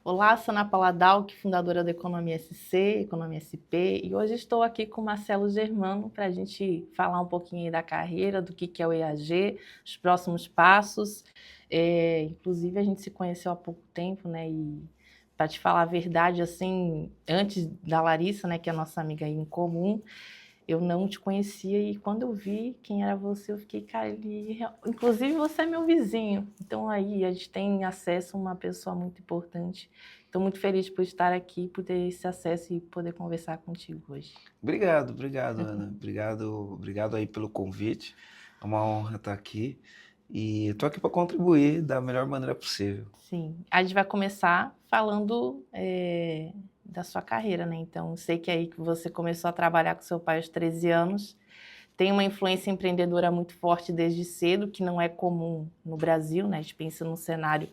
Olá, sou Ana Paula Dalck, fundadora da Economia SC, Economia SP, e hoje estou aqui com o Marcelo Germano para a gente falar um pouquinho aí da carreira, do que é o EAG, os próximos passos. Inclusive, a gente se conheceu há pouco tempo, né? E para te falar a verdade, assim, antes da Larissa, né, que é a nossa amiga aí em comum, eu não te conhecia e quando eu vi quem era você, eu fiquei, cara, inclusive você é meu vizinho. Então aí a gente tem acesso a uma pessoa muito importante. Estou muito feliz por estar aqui, por ter esse acesso e poder conversar contigo hoje. Obrigado, Ana. Obrigado aí pelo convite. É uma honra estar aqui e estou aqui para contribuir da melhor maneira possível. Sim, a gente vai começar falando da sua carreira, né? Então, eu sei que é aí que você começou a trabalhar com seu pai aos 13 anos. Tem uma influência empreendedora muito forte desde cedo, que não é comum no Brasil, né? A gente pensa num cenário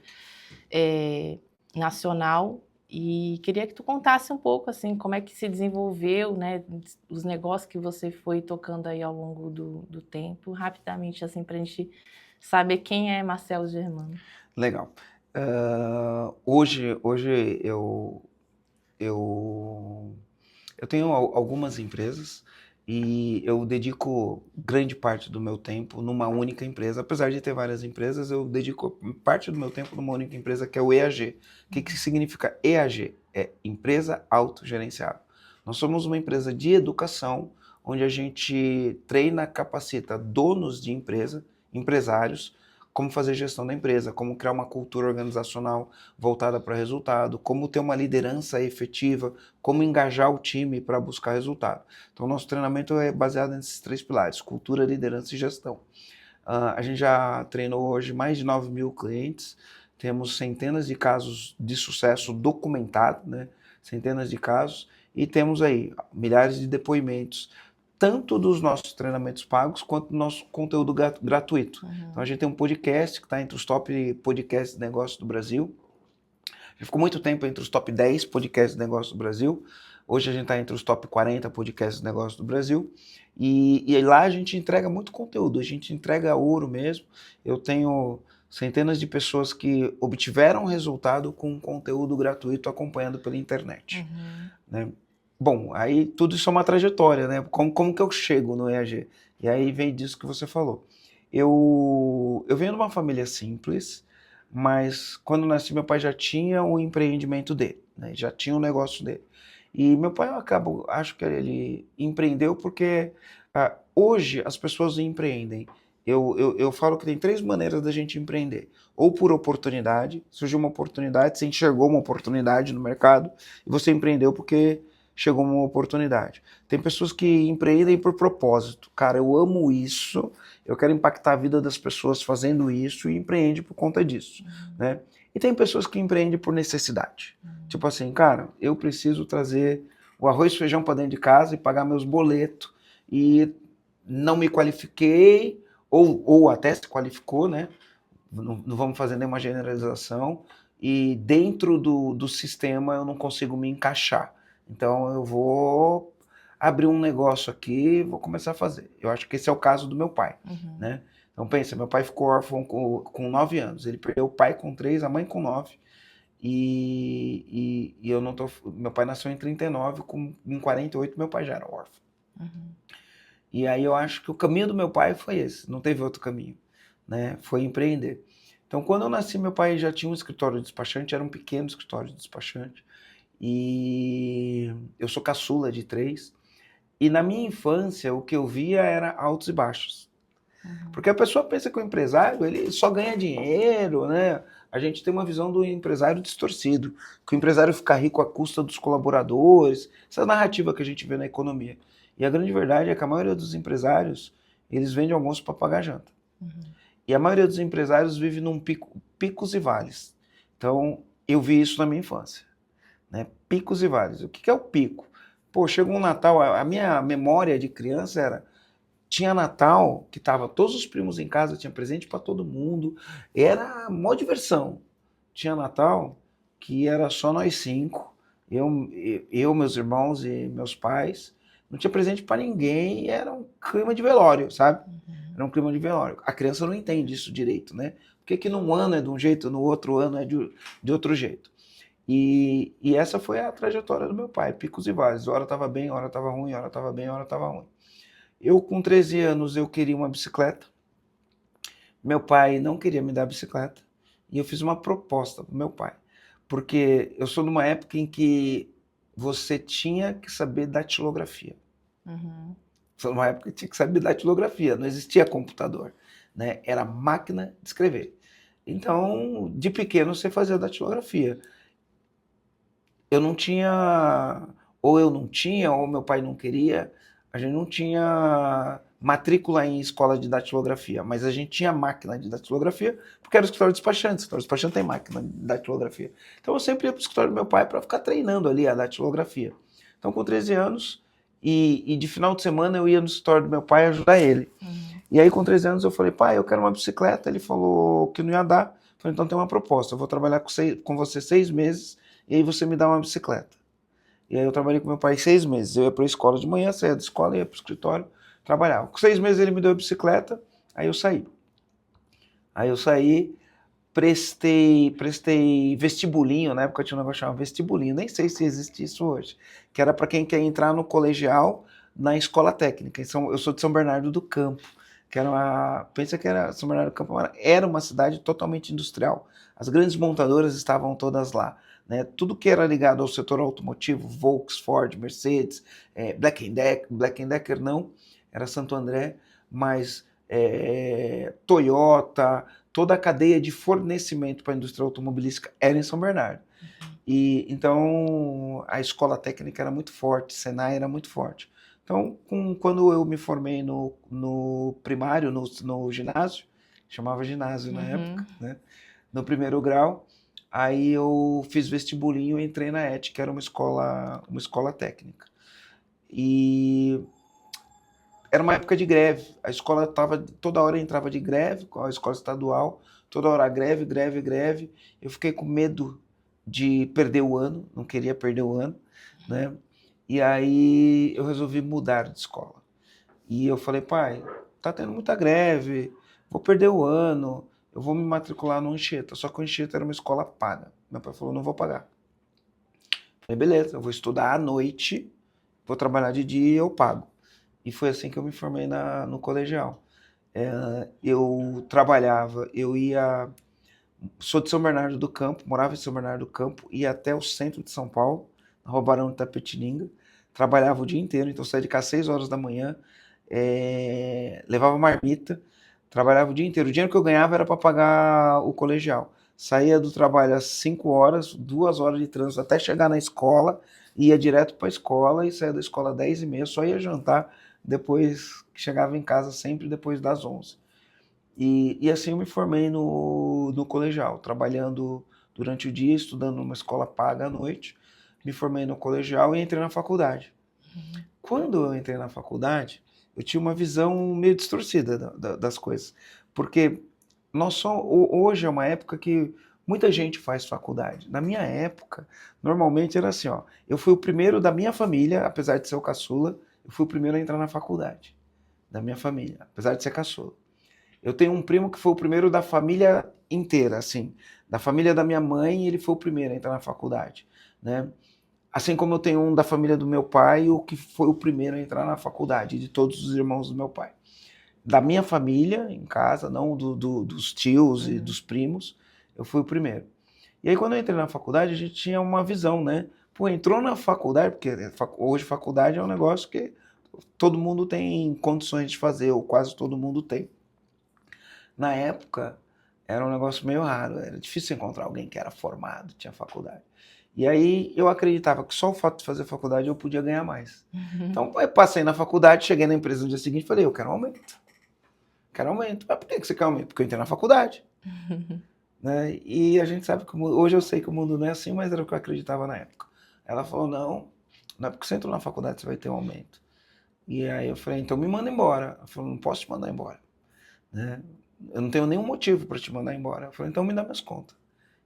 nacional. E queria que tu contasse um pouco, assim, como é que se desenvolveu, né? Os negócios que você foi tocando aí ao longo do tempo, rapidamente, assim, para a gente saber quem é Marcelo Germano. Legal. Hoje eu tenho algumas empresas e eu dedico grande parte do meu tempo numa única empresa. Apesar de ter várias empresas, eu dedico parte do meu tempo numa única empresa que é o EAG. O que significa EAG? É Empresa Autogerenciável. Nós somos uma empresa de educação onde a gente treina, capacita donos de empresa, empresários, como fazer gestão da empresa, como criar uma cultura organizacional voltada para resultado, como ter uma liderança efetiva, como engajar o time para buscar resultado. Então, nosso treinamento é baseado nesses três pilares: cultura, liderança e gestão. A gente já treinou hoje mais de 9 mil clientes, temos centenas de casos de sucesso documentados, né? Centenas de casos, e temos aí milhares de depoimentos, tanto dos nossos treinamentos pagos quanto do nosso conteúdo gratuito. Então a gente tem um podcast que está entre os top podcasts de negócio do Brasil. Já ficou muito tempo entre os top 10 podcasts de negócio do Brasil. Hoje a gente está entre os top 40 podcasts de negócio do Brasil. E lá a gente entrega muito conteúdo, a gente entrega ouro mesmo. Eu tenho centenas de pessoas que obtiveram resultado com conteúdo gratuito acompanhando pela internet. Né? Bom, aí tudo isso é uma trajetória, né? Como que eu chego no EAG? E aí vem disso que você falou. Eu venho de uma família simples, mas quando nasci meu pai já tinha o empreendimento dele, né? Já tinha o negócio dele. E meu pai, acho que ele empreendeu porque hoje as pessoas empreendem. Eu falo que tem três maneiras da gente empreender. Ou por oportunidade, surgiu uma oportunidade, você enxergou uma oportunidade no mercado e você empreendeu porque chegou uma oportunidade. Tem pessoas que empreendem por propósito. Cara, eu amo isso, eu quero impactar a vida das pessoas fazendo isso e empreende por conta disso, né? E tem pessoas que empreendem por necessidade. Tipo assim, cara, eu preciso trazer o arroz e feijão para dentro de casa e pagar meus boletos e não me qualifiquei ou até se qualificou, né? Não vamos fazer nenhuma generalização e dentro do sistema eu não consigo me encaixar. Então eu vou abrir um negócio aqui e vou começar a fazer. Eu acho que esse é o caso do meu pai, né? Então pensa, meu pai ficou órfão com 9 anos. Ele perdeu o pai com 3, a mãe com 9. E eu não tô. Meu pai nasceu em 39, em 48 meu pai já era órfão. E aí eu acho que o caminho do meu pai foi esse, não teve outro caminho, né? Foi empreender. Então, quando eu nasci, meu pai já tinha um escritório de despachante, era um pequeno escritório de despachante. E eu sou caçula de 3. E na minha infância, o que eu via era altos e baixos. Porque a pessoa pensa que o empresário, ele só ganha dinheiro, né? A gente tem uma visão do empresário distorcido, que o empresário fica rico à custa dos colaboradores, essa narrativa que a gente vê na economia. E a grande verdade é que a maioria dos empresários, eles vendem almoço para pagar janta. E a maioria dos empresários vive num picos e vales. Então, eu vi isso na minha infância, né? Picos e vales. O que é o pico? Pô, chegou um Natal, a minha memória de criança era: tinha Natal, que tava todos os primos em casa, tinha presente para todo mundo, era mó diversão. Tinha Natal que era só nós 5, meus irmãos e meus pais, não tinha presente para ninguém, era um clima de velório, sabe? Era um clima de velório. A criança não entende isso direito, né? Por que num ano é de um jeito, no outro ano é de outro jeito? E essa foi a trajetória do meu pai, picos e vales. Hora estava bem, hora estava ruim, hora estava bem, hora estava ruim. Eu, com 13 anos, eu queria uma bicicleta. Meu pai não queria me dar bicicleta. E eu fiz uma proposta para o meu pai. Porque eu sou de uma época em que você tinha que saber datilografia. Uhum. Sou de uma época que tinha que saber datilografia. Não existia computador, né? Era máquina de escrever. Então, de pequeno, você fazia datilografia. Eu não tinha, ou eu não tinha, ou meu pai não queria, a gente não tinha matrícula em escola de datilografia, mas a gente tinha máquina de datilografia, porque era o escritório despachante, o escritório despachante tem máquina de datilografia. Então eu sempre ia para o escritório do meu pai para ficar treinando ali a datilografia. Então com 13 anos, e de final de semana eu ia no escritório do meu pai ajudar ele. E aí com 13 anos eu falei, pai, eu quero uma bicicleta, ele falou que não ia dar, eu falei, então tem uma proposta, eu vou trabalhar com você 6 meses, e aí você me dá uma bicicleta. E aí eu trabalhei com meu pai 6 meses. Eu ia para a escola de manhã, saía da escola, ia para o escritório, trabalhava. Com 6 meses ele me deu a bicicleta, aí eu saí. Aí eu saí, prestei vestibulinho, na época tinha um negócio chamado vestibulinho, nem sei se existe isso hoje, que era para quem quer entrar no colegial na escola técnica. Eu sou de São Bernardo do Campo, que era pensa que era São Bernardo do Campo, era uma cidade totalmente industrial. As grandes montadoras estavam todas lá. Né? Tudo que era ligado ao setor automotivo, Volkswagen, Ford, Mercedes, Black & Decker não, era Santo André, mas Toyota, toda a cadeia de fornecimento para a indústria automobilística era em São Bernardo. E então a escola técnica era muito forte, Senai era muito forte. Então, quando eu me formei no primário, no ginásio, chamava ginásio na época, né? No primeiro grau, aí eu fiz vestibulinho e entrei na ET, que era uma escola técnica. E era uma época de greve. A escola toda hora entrava de greve, a escola estadual, toda hora greve, greve, greve. Eu fiquei com medo de perder o ano, não queria perder o ano, né? E aí eu resolvi mudar de escola. E eu falei, pai, tá tendo muita greve, vou perder o ano, eu vou me matricular no Anchieta. Só que o Anchieta era uma escola paga. Meu pai falou, não vou pagar. Falei, beleza, eu vou estudar à noite, vou trabalhar de dia e eu pago. E foi assim que eu me formei no colegial. Eu trabalhava, sou de São Bernardo do Campo, morava em São Bernardo do Campo, ia até o centro de São Paulo, na Rua Barão de Itapetininga, trabalhava o dia inteiro, então saía de casa às 6 horas da manhã, levava marmita, trabalhava o dia inteiro. O dinheiro que eu ganhava era para pagar o colegial. Saía do trabalho às 5 horas, 2 horas de trânsito até chegar na escola, ia direto para a escola e saía da escola às 10h30, só ia jantar depois que chegava em casa, sempre depois das 11. E assim eu me formei no colegial, trabalhando durante o dia, estudando numa escola paga à noite, me formei no colegial e entrei na faculdade. Quando eu entrei na faculdade, eu tinha uma visão meio distorcida das coisas, porque hoje é uma época que muita gente faz faculdade. Na minha época, normalmente era assim, ó, eu fui o primeiro da minha família, apesar de ser o caçula, eu fui o primeiro a entrar na faculdade, da minha família, apesar de ser caçula. Eu tenho um primo que foi o primeiro da família inteira, assim, da família da minha mãe, ele foi o primeiro a entrar na faculdade, né? Assim como eu tenho um da família do meu pai, o que foi o primeiro a entrar na faculdade, de todos os irmãos do meu pai. Da minha família, em casa, não dos tios e dos primos, eu fui o primeiro. E aí quando eu entrei na faculdade, a gente tinha uma visão, né? Pô, entrou na faculdade, porque hoje faculdade é um negócio que todo mundo tem condições de fazer, ou quase todo mundo tem. Na época, era um negócio meio raro, era difícil encontrar alguém que era formado, tinha faculdade. E aí eu acreditava que só o fato de fazer faculdade eu podia ganhar mais. Então eu passei na faculdade, cheguei na empresa no dia seguinte e falei, eu quero um aumento. Quero aumento. Mas por que você quer aumento? Porque eu entrei na faculdade. Né? E a gente sabe que hoje eu sei que o mundo não é assim, mas era o que eu acreditava na época. Ela falou, não é porque você entrou na faculdade você vai ter um aumento. E aí eu falei, então me manda embora. Ela falou, não posso te mandar embora. Né? Eu não tenho nenhum motivo para te mandar embora. Eu falei, então me dá minhas contas.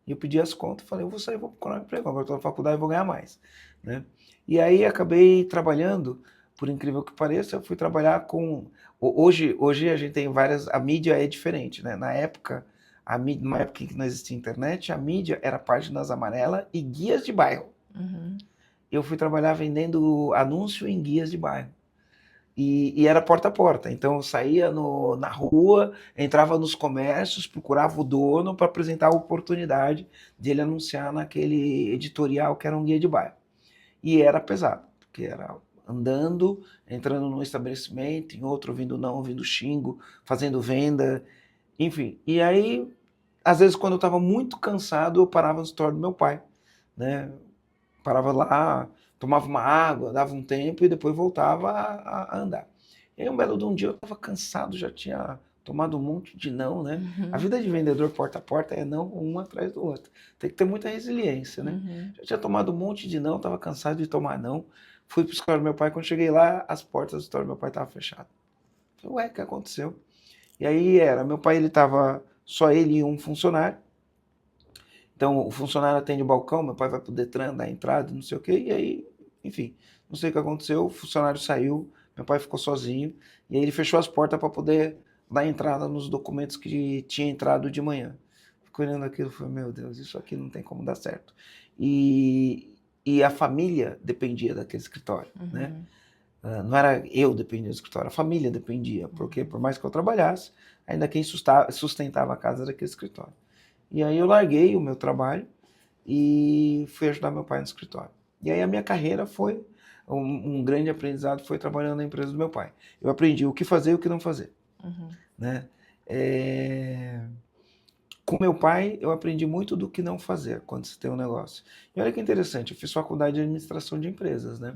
E eu pedi as contas e falei, eu vou sair, vou procurar um emprego. Agora estou na faculdade e vou ganhar mais. Né? E aí acabei trabalhando, por incrível que pareça, eu fui trabalhar com... Hoje a gente tem várias... A mídia é diferente. Né? Na época, numa época que não existia internet, a mídia era páginas amarelas e guias de bairro. Eu fui trabalhar vendendo anúncio em guias de bairro. E era porta a porta. Então eu saía na rua, entrava nos comércios, procurava o dono para apresentar a oportunidade de ele anunciar naquele editorial que era um guia de bairro. E era pesado, porque era andando, entrando num estabelecimento, em outro ouvindo não, ouvindo xingo, fazendo venda, enfim. E aí, às vezes, quando eu estava muito cansado, eu parava no store do meu pai, né? Parava lá, tomava uma água, dava um tempo e depois voltava a andar. E aí, um belo de um dia, eu estava cansado, já tinha tomado um monte de não, né? A vida de vendedor porta a porta é não um atrás do outro. Tem que ter muita resiliência, né? Já tinha tomado um monte de não, estava cansado de tomar não. Fui para o escritório do meu pai, quando cheguei lá, as portas do escritório do meu pai estavam fechadas. Falei, ué, o que aconteceu? E aí meu pai, ele estava, só ele e um funcionário. Então, o funcionário atende o balcão, meu pai vai pro Detran, dar entrada, não sei o quê, e aí, enfim, não sei o que aconteceu, o funcionário saiu, meu pai ficou sozinho, e aí ele fechou as portas para poder dar entrada nos documentos que tinha entrado de manhã. Fico olhando aquilo e falei, meu Deus, isso aqui não tem como dar certo. E a família dependia daquele escritório, né? Não era eu dependia do escritório, a família dependia, porque por mais que eu trabalhasse, ainda quem sustentava a casa era aquele escritório. E aí eu larguei o meu trabalho e fui ajudar meu pai no escritório. E aí a minha carreira foi, um grande aprendizado foi trabalhando na empresa do meu pai. Eu aprendi o que fazer e o que não fazer. Né? Com meu pai, eu aprendi muito do que não fazer quando você tem um negócio. E olha que interessante, eu fiz faculdade de administração de empresas, né?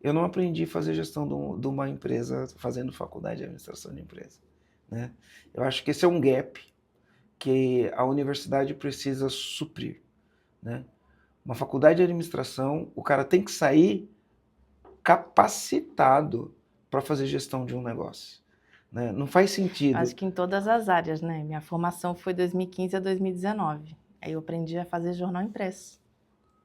Eu não aprendi a fazer gestão de uma empresa fazendo faculdade de administração de empresa, né? Eu acho que esse é um gap que a universidade precisa suprir, né? Uma faculdade de administração, o cara tem que sair capacitado para fazer gestão de um negócio, né? Não faz sentido. Acho que em todas as áreas, né? Minha formação foi 2015 a 2019. Aí eu aprendi a fazer jornal impresso,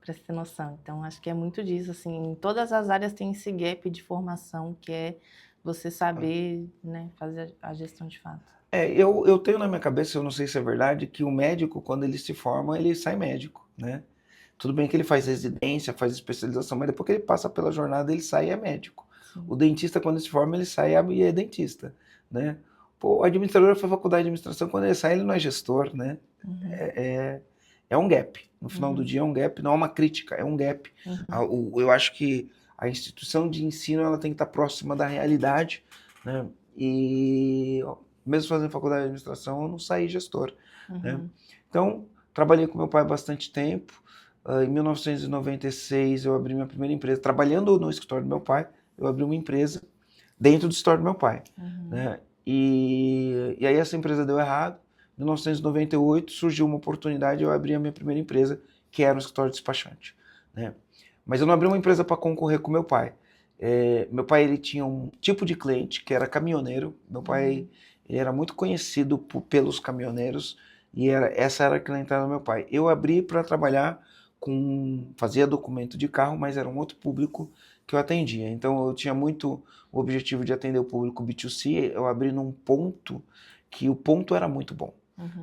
para você ter noção. Então, acho que é muito disso, assim, em todas as áreas tem esse gap de formação, que é você saber, né, fazer a gestão de fato. Eu tenho na minha cabeça, eu não sei se é verdade, que o médico, quando ele se forma, ele sai médico, né? Tudo bem que ele faz residência, faz especialização, mas depois que ele passa pela jornada, ele sai e é médico. Sim. O dentista, quando se forma, ele sai e é dentista, né? Pô, o administrador faz faculdade de administração, quando ele sai, ele não é gestor, né? É um gap. No final do dia é um gap, não é uma crítica, é um gap. Eu acho que a instituição de ensino ela tem que estar próxima da realidade, né? E mesmo fazendo faculdade de administração, eu não saí gestor, né? Então, trabalhei com meu pai há bastante tempo. Em 1996, eu abri minha primeira empresa. Trabalhando no escritório do meu pai, eu abri uma empresa dentro do escritório do meu pai, né? E aí essa empresa deu errado. Em 1998 surgiu uma oportunidade, eu abri a minha primeira empresa, que era um escritório de despachante, né? Mas eu não abri uma empresa para concorrer com meu pai. Meu pai, ele tinha um tipo de cliente que era caminhoneiro. Meu pai ele era muito conhecido pelos caminhoneiros e essa era a clientela do meu pai. Eu abri para trabalhar fazia documento de carro, mas era um outro público que eu atendia. Então eu tinha muito o objetivo de atender o público B2C. Eu abri num ponto que o ponto era muito bom,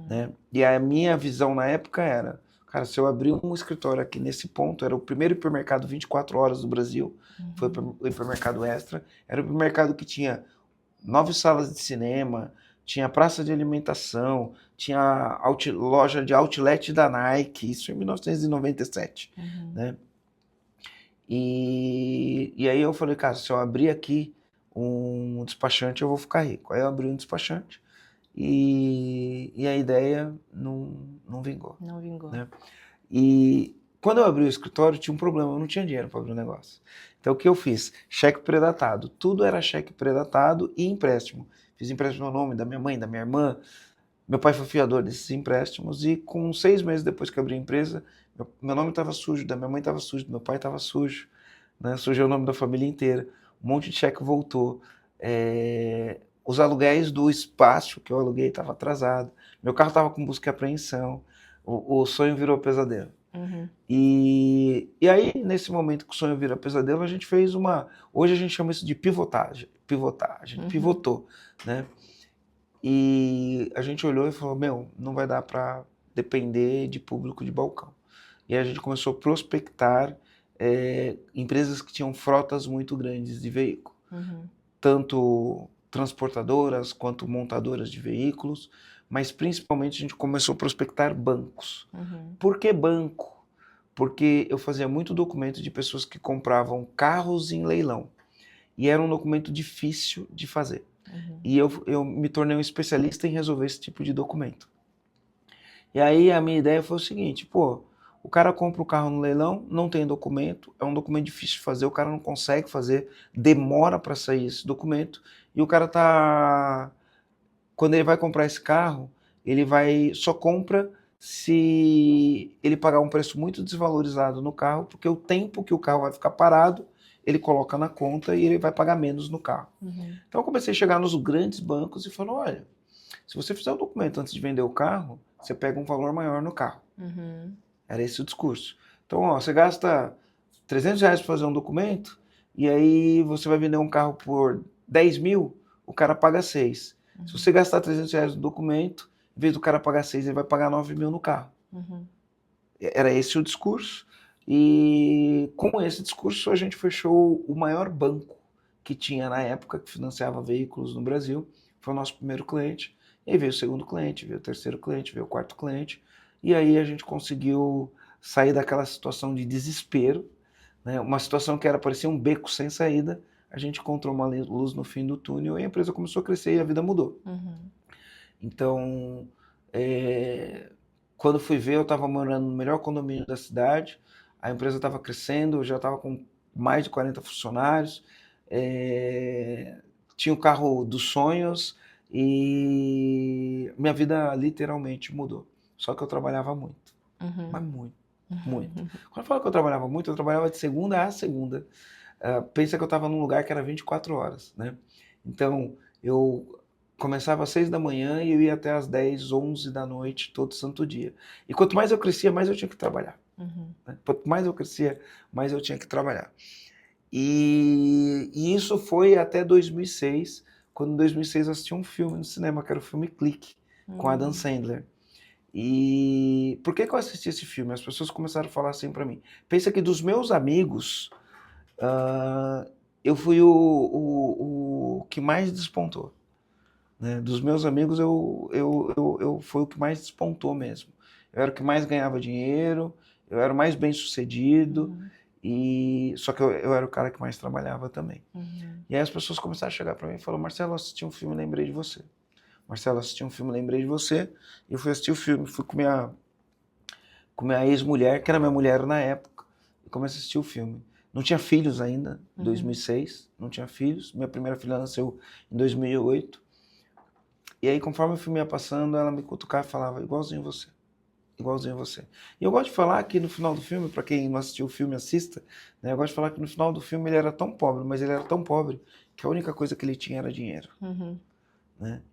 né? E a minha visão na época era, cara, se eu abrir um escritório aqui nesse ponto, era o primeiro hipermercado 24 horas do Brasil, foi o hipermercado Extra, era o hipermercado que tinha 9 salas de cinema, tinha praça de alimentação, tinha loja de outlet da Nike, isso em 1997, né? E aí eu falei, cara, se eu abrir aqui um despachante, eu vou ficar rico. Aí eu abri um despachante e a ideia não vingou. Não vingou. Né? E quando eu abri o escritório, tinha um problema, eu não tinha dinheiro para abrir o negócio. Então o que eu fiz? Cheque predatado. Tudo era cheque predatado e empréstimo. Fiz empréstimo no nome da minha mãe, da minha irmã. Meu pai foi fiador desses empréstimos e com 6 meses depois que eu abri a empresa, meu nome estava sujo, da minha mãe estava sujo, do meu pai estava sujo, né? Sujou o nome da família inteira. Um monte de cheque voltou. Os aluguéis do espaço que eu aluguei estavam atrasados. Meu carro estava com busca e apreensão. O sonho virou pesadelo. E aí, nesse momento que o sonho vira pesadelo, a gente fez hoje a gente chama isso de pivotagem. A gente pivotou, né? E a gente olhou e falou, meu, não vai dar para depender de público de balcão. E aí a gente começou a prospectar empresas que tinham frotas muito grandes de veículo. Tanto transportadoras quanto montadoras de veículos, mas principalmente a gente começou a prospectar bancos. Por que banco? Porque eu fazia muito documento de pessoas que compravam carros em leilão. E era um documento difícil de fazer. E eu me tornei um especialista em resolver esse tipo de documento. E aí a minha ideia foi o seguinte, pô, o cara compra o carro no leilão, não tem documento, é um documento difícil de fazer, o cara não consegue fazer, demora para sair esse documento, e o cara tá... Quando ele vai comprar esse carro, ele só compra se ele pagar um preço muito desvalorizado no carro, porque o tempo que o carro vai ficar parado, ele coloca na conta e ele vai pagar menos no carro. Então eu comecei a chegar nos grandes bancos e falou, olha, se você fizer o documento antes de vender o carro, você pega um valor maior no carro. Era esse o discurso. Então, ó, você gasta R$ 300 para fazer um documento, e aí você vai vender um carro por 10 mil, o cara paga 6. Se você gastar R$ 300 no documento, em vez do cara pagar 6, ele vai pagar 9 mil no carro. Era esse o discurso. E com esse discurso a gente fechou o maior banco que tinha na época, que financiava veículos no Brasil. Foi o nosso primeiro cliente. E aí veio o segundo cliente, veio o terceiro cliente, veio o quarto cliente. E aí a gente conseguiu sair daquela situação de desespero, né? Uma situação que parecia um beco sem saída. A gente encontrou uma luz no fim do túnel e a empresa começou a crescer e a vida mudou. Então, quando fui ver, eu estava morando no melhor condomínio da cidade, a empresa estava crescendo, eu já estava com mais de 40 funcionários, tinha o carro dos sonhos e minha vida literalmente mudou. Só que eu trabalhava muito, mas muito, muito. Quando eu falo que eu trabalhava muito, eu trabalhava de segunda a segunda. Pensa que eu estava num lugar que era 24 horas, né? Então, eu começava às 6 da manhã e eu ia até às 10, 11 da noite, todo santo dia. E quanto mais eu crescia, mais eu tinha que trabalhar. Né? Quanto mais eu crescia, mais eu tinha que trabalhar. E isso foi até 2006, quando em 2006 eu assisti um filme no cinema, que era o filme Clique, com Adam Sandler. E por que eu assisti esse filme? As pessoas começaram a falar assim para mim. Pensa que dos meus amigos, eu fui o que mais despontou. Né? Dos meus amigos, eu fui o que mais despontou mesmo. Eu era o que mais ganhava dinheiro, eu era o mais bem sucedido, só que eu era o cara que mais trabalhava também. E aí as pessoas começaram a chegar para mim e falaram, Marcelo, assisti um filme, lembrei de você. Marcelo, assisti um filme, lembrei de você. E eu fui assistir o filme, fui com minha ex-mulher, que era minha mulher na época, e comecei a assistir o filme. Não tinha filhos ainda, em 2006, não tinha filhos. Minha primeira filha nasceu em 2008. E aí, conforme o filme ia passando, ela me cutucava e falava, igualzinho você, igualzinho você. E eu gosto de falar que no final do filme, para quem não assistiu o filme, assista, né? Eu gosto de falar que no final do filme ele era tão pobre, mas ele era tão pobre que a única coisa que ele tinha era dinheiro. Né?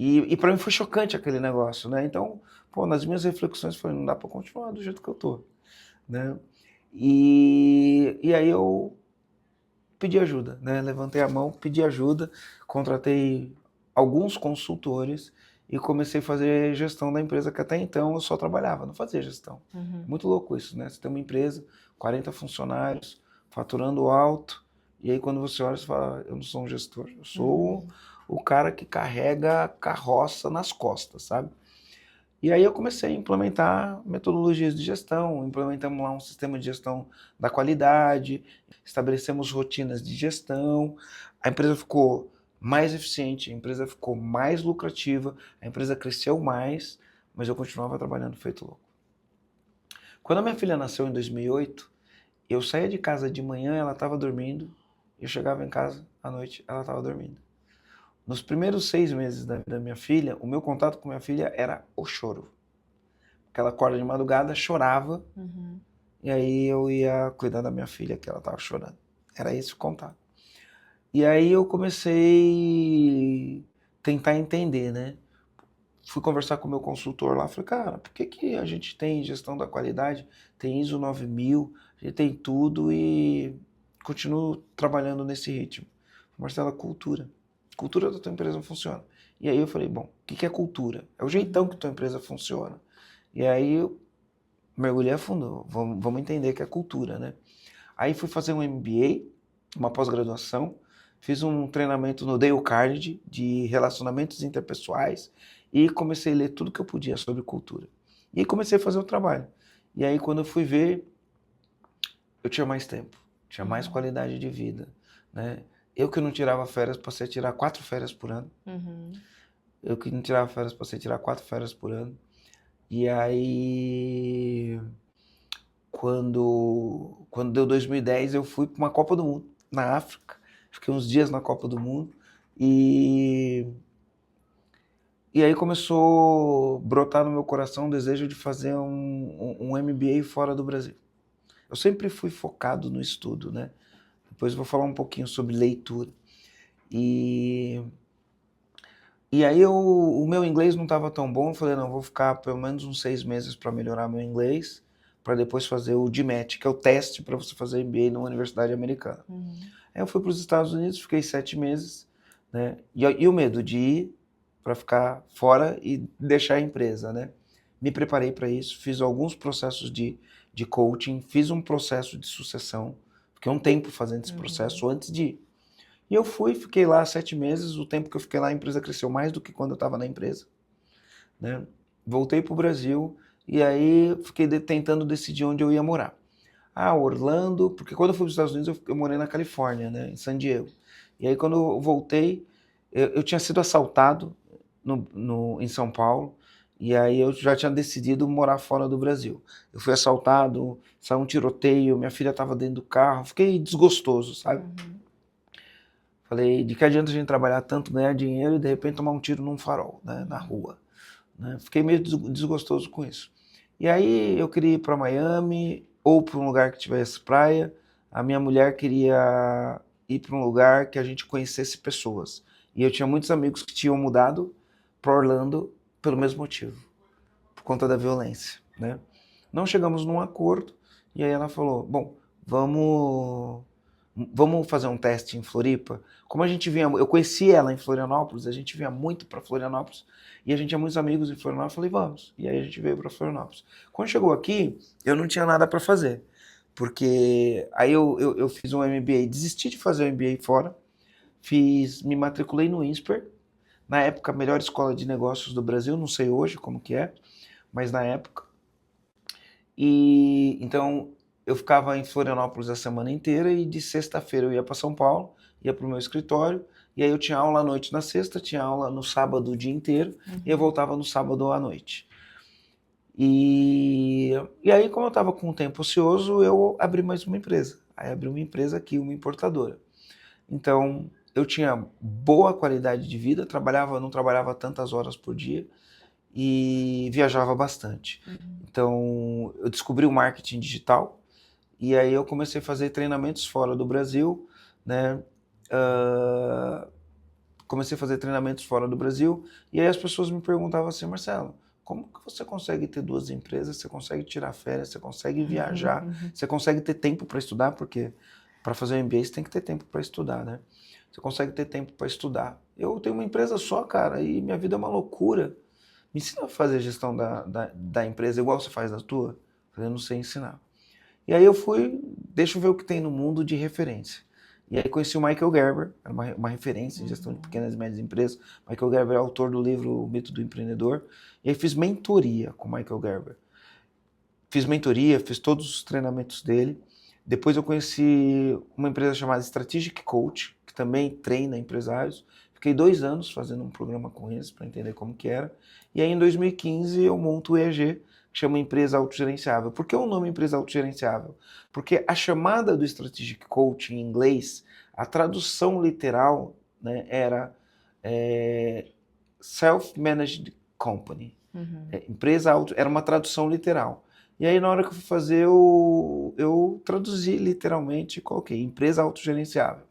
E para mim foi chocante aquele negócio, né? Então, pô, nas minhas reflexões, eu falei, não dá para continuar do jeito que eu tô, né? E aí eu pedi ajuda, né? Levantei a mão, pedi ajuda, contratei alguns consultores e comecei a fazer gestão da empresa, que até então eu só trabalhava, não fazia gestão. Muito louco isso, né? Você tem uma empresa, 40 funcionários, faturando alto, e aí quando você olha, você fala, eu não sou um gestor, eu sou o cara que carrega a carroça nas costas, sabe? E aí eu comecei a implementar metodologias de gestão, implementamos lá um sistema de gestão da qualidade, estabelecemos rotinas de gestão, a empresa ficou mais eficiente, a empresa ficou mais lucrativa, a empresa cresceu mais, mas eu continuava trabalhando feito louco. Quando a minha filha nasceu em 2008, eu saía de casa de manhã, ela estava dormindo, eu chegava em casa à noite, ela estava dormindo. Nos primeiros 6 meses da vida da minha filha, o meu contato com minha filha era o choro. Porque ela acorda de madrugada, chorava, e aí eu ia cuidar da minha filha, que ela estava chorando. Era esse o contato. E aí eu comecei a tentar entender, né? Fui conversar com o meu consultor lá, falei, cara, por que a gente tem gestão da qualidade, tem ISO 9000, a gente tem tudo e continuo trabalhando nesse ritmo? Marcelo, cultura. Cultura da tua empresa não funciona. E aí eu falei, bom, o que é cultura? É o jeitão que tua empresa funciona. E aí eu mergulhei a fundo, vamos entender que é cultura, né? Aí fui fazer um MBA, uma pós-graduação, fiz um treinamento no Dale Carnegie de relacionamentos interpessoais e comecei a ler tudo que eu podia sobre cultura. E aí comecei a fazer o trabalho. E aí quando eu fui ver, eu tinha mais tempo, tinha mais qualidade de vida, né? Eu que não tirava férias, passei a tirar 4 férias por ano. Eu que não tirava férias, passei a tirar 4 férias por ano. E aí, quando deu 2010, eu fui para uma Copa do Mundo, na África. Fiquei uns dias na Copa do Mundo. E aí começou a brotar no meu coração o desejo de fazer um MBA fora do Brasil. Eu sempre fui focado no estudo, né? Depois eu vou falar um pouquinho sobre leitura. E aí o meu inglês não estava tão bom, eu falei, não, vou ficar pelo menos uns 6 meses para melhorar meu inglês, para depois fazer o GMAT, que é o teste para você fazer MBA numa universidade americana. Aí eu fui para os Estados Unidos, fiquei 7 meses, né? E o medo de ir para ficar fora e deixar a empresa, né? Me preparei para isso, fiz alguns processos de coaching, fiz um processo de sucessão, fiquei um tempo fazendo esse processo antes de ir. E eu fui, fiquei lá 7 meses, o tempo que eu fiquei lá a empresa cresceu mais do que quando eu estava na empresa, né? Voltei para o Brasil e aí fiquei tentando decidir onde eu ia morar. Ah, Orlando, porque quando eu fui para os Estados Unidos eu morei na Califórnia, né, em San Diego. E aí quando eu voltei, eu tinha sido assaltado em São Paulo, e aí eu já tinha decidido morar fora do Brasil. Eu fui assaltado, saiu um tiroteio, minha filha estava dentro do carro, fiquei desgostoso, sabe? Falei, de que adianta a gente trabalhar tanto, ganhar dinheiro e de repente tomar um tiro num farol, né, na rua. Né? Fiquei meio desgostoso com isso. E aí eu queria ir para Miami ou para um lugar que tivesse praia. A minha mulher queria ir para um lugar que a gente conhecesse pessoas. E eu tinha muitos amigos que tinham mudado para Orlando pelo mesmo motivo, por conta da violência, né? Não chegamos num acordo e aí ela falou, bom, vamos fazer um teste em Floripa. Como a gente vinha, eu conheci ela em Florianópolis, a gente vinha muito para Florianópolis e a gente tinha muitos amigos em Florianópolis. Eu falei, vamos. E aí a gente veio para Florianópolis. Quando chegou aqui, eu não tinha nada para fazer, porque aí eu fiz um MBA, desisti de fazer o MBA fora, me matriculei no INSPER, na época a melhor escola de negócios do Brasil, não sei hoje como que é, mas na época. E então eu ficava em Florianópolis a semana inteira e de sexta-feira eu ia para São Paulo, ia para o meu escritório, e aí eu tinha aula à noite na sexta, tinha aula no sábado o dia inteiro, e eu voltava no sábado à noite. E aí, como eu estava com um tempo ocioso, eu abri mais uma empresa. Aí abri uma empresa aqui, uma importadora. Então, eu tinha boa qualidade de vida, não trabalhava tantas horas por dia e viajava bastante. Então, eu descobri o marketing digital e aí eu comecei a fazer treinamentos fora do Brasil, né? Comecei a fazer treinamentos fora do Brasil e aí as pessoas me perguntavam assim, Marcelo, como que você consegue ter 2 empresas, você consegue tirar férias, você consegue viajar, você consegue ter tempo para estudar, porque para fazer um MBA você tem que ter tempo para estudar, né? Você consegue ter tempo para estudar. Eu tenho uma empresa só, cara, e minha vida é uma loucura. Me ensina a fazer gestão da empresa igual você faz da tua? Eu não sei ensinar. E aí eu fui, deixa eu ver o que tem no mundo de referência. E aí conheci o Michael Gerber, era uma referência em gestão de pequenas e médias empresas. Michael Gerber é autor do livro O Mito do Empreendedor. E aí fiz mentoria com o Michael Gerber. Fiz mentoria, fiz todos os treinamentos dele. Depois eu conheci uma empresa chamada Strategic Coach, que também treina empresários. Fiquei 2 anos fazendo um programa com eles para entender como que era. E aí em 2015 eu monto o EAG, que chama Empresa Autogerenciável. Por que o nome Empresa Autogerenciável? Porque a chamada do Strategic Coach em inglês, a tradução literal, né, era Self-Managed Company. Empresa auto, era uma tradução literal. E aí na hora que eu fui fazer, eu traduzi literalmente e coloquei Empresa Autogerenciável.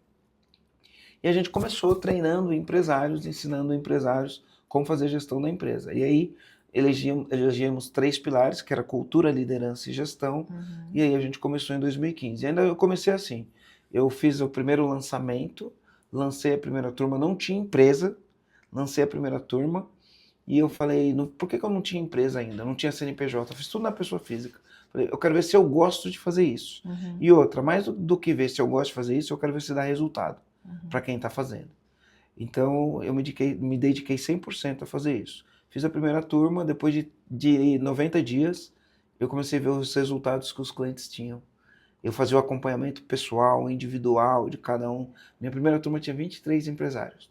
E a gente começou treinando empresários, ensinando empresários como fazer gestão da empresa. E aí elegíamos 3 pilares, que era cultura, liderança e gestão. E aí a gente começou em 2015. E ainda eu comecei assim, eu fiz o primeiro lançamento, lancei a primeira turma, não tinha empresa, lancei a primeira turma e eu falei, por que eu não tinha empresa ainda? Não tinha CNPJ, eu fiz tudo na pessoa física. Falei, eu quero ver se eu gosto de fazer isso. E outra, mais do que ver se eu gosto de fazer isso, eu quero ver se dá resultado para quem está fazendo. Então, eu me dediquei 100% a fazer isso. Fiz a primeira turma, depois de 90 dias, eu comecei a ver os resultados que os clientes tinham. Eu fazia o acompanhamento pessoal, individual de cada um. Minha primeira turma tinha 23 empresários.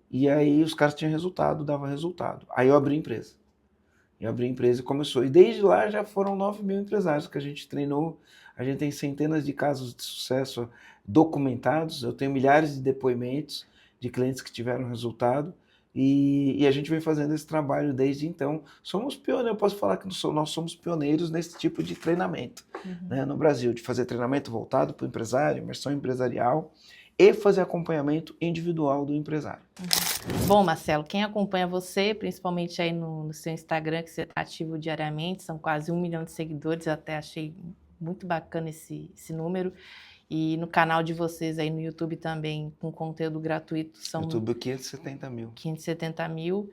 E aí os caras tinham resultado, dava resultado. Aí eu abri a empresa. E começou. E desde lá já foram 9.000 empresários que a gente treinou. A gente tem centenas de casos de sucesso documentados. Eu tenho milhares de depoimentos de clientes que tiveram resultado. E a gente vem fazendo esse trabalho desde então. Somos pioneiros, eu posso falar que nós somos pioneiros nesse tipo de treinamento, né, no Brasil, de fazer treinamento voltado para o empresário, imersão empresarial e fazer acompanhamento individual do empresário. Bom, Marcelo, quem acompanha você, principalmente aí no seu Instagram, que você está ativo diariamente, são quase 1 milhão de seguidores, eu até achei muito bacana esse número. E no canal de vocês aí no YouTube também, com conteúdo gratuito, são... YouTube 570 mil. 570 mil.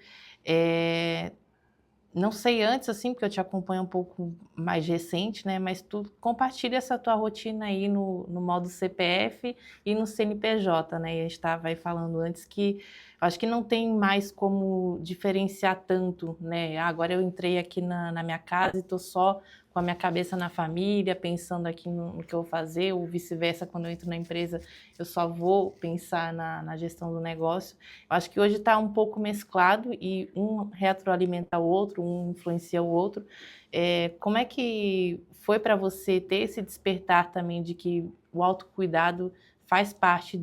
Não sei antes, assim, porque eu te acompanho um pouco mais recente, né? Mas tu compartilha essa tua rotina aí no modo CPF e no CNPJ, né? E a gente estava aí falando antes que acho que não tem mais como diferenciar tanto, né? Agora eu entrei aqui na minha casa e estou só com a minha cabeça na família, pensando aqui no que eu vou fazer, ou vice-versa, quando eu entro na empresa, eu só vou pensar na gestão do negócio. Eu acho que hoje está um pouco mesclado e um retroalimenta o outro, um influencia o outro. Como é que foi para você ter esse despertar também de que o autocuidado faz parte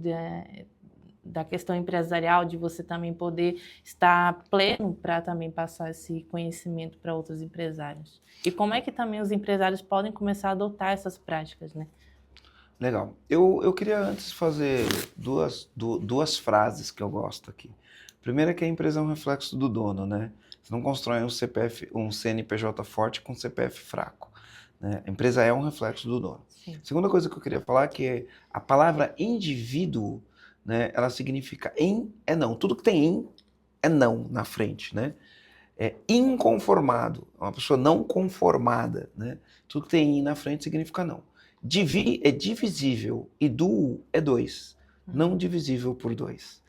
da questão empresarial, de você também poder estar pleno para também passar esse conhecimento para outros empresários? E como é que também os empresários podem começar a adotar essas práticas, né? Legal. Eu queria antes fazer duas frases que eu gosto aqui. Primeiro é que a empresa é um reflexo do dono, né? Você não constrói um CNPJ forte com um CPF fraco, né? A empresa é um reflexo do dono. Sim. Segunda coisa que eu queria falar é que a palavra indivíduo, né, ela significa é não. Tudo que tem é não na frente, né? É inconformado, uma pessoa não conformada, né? Tudo que tem na frente significa não. É divisível e duo é 2, não divisível por 2,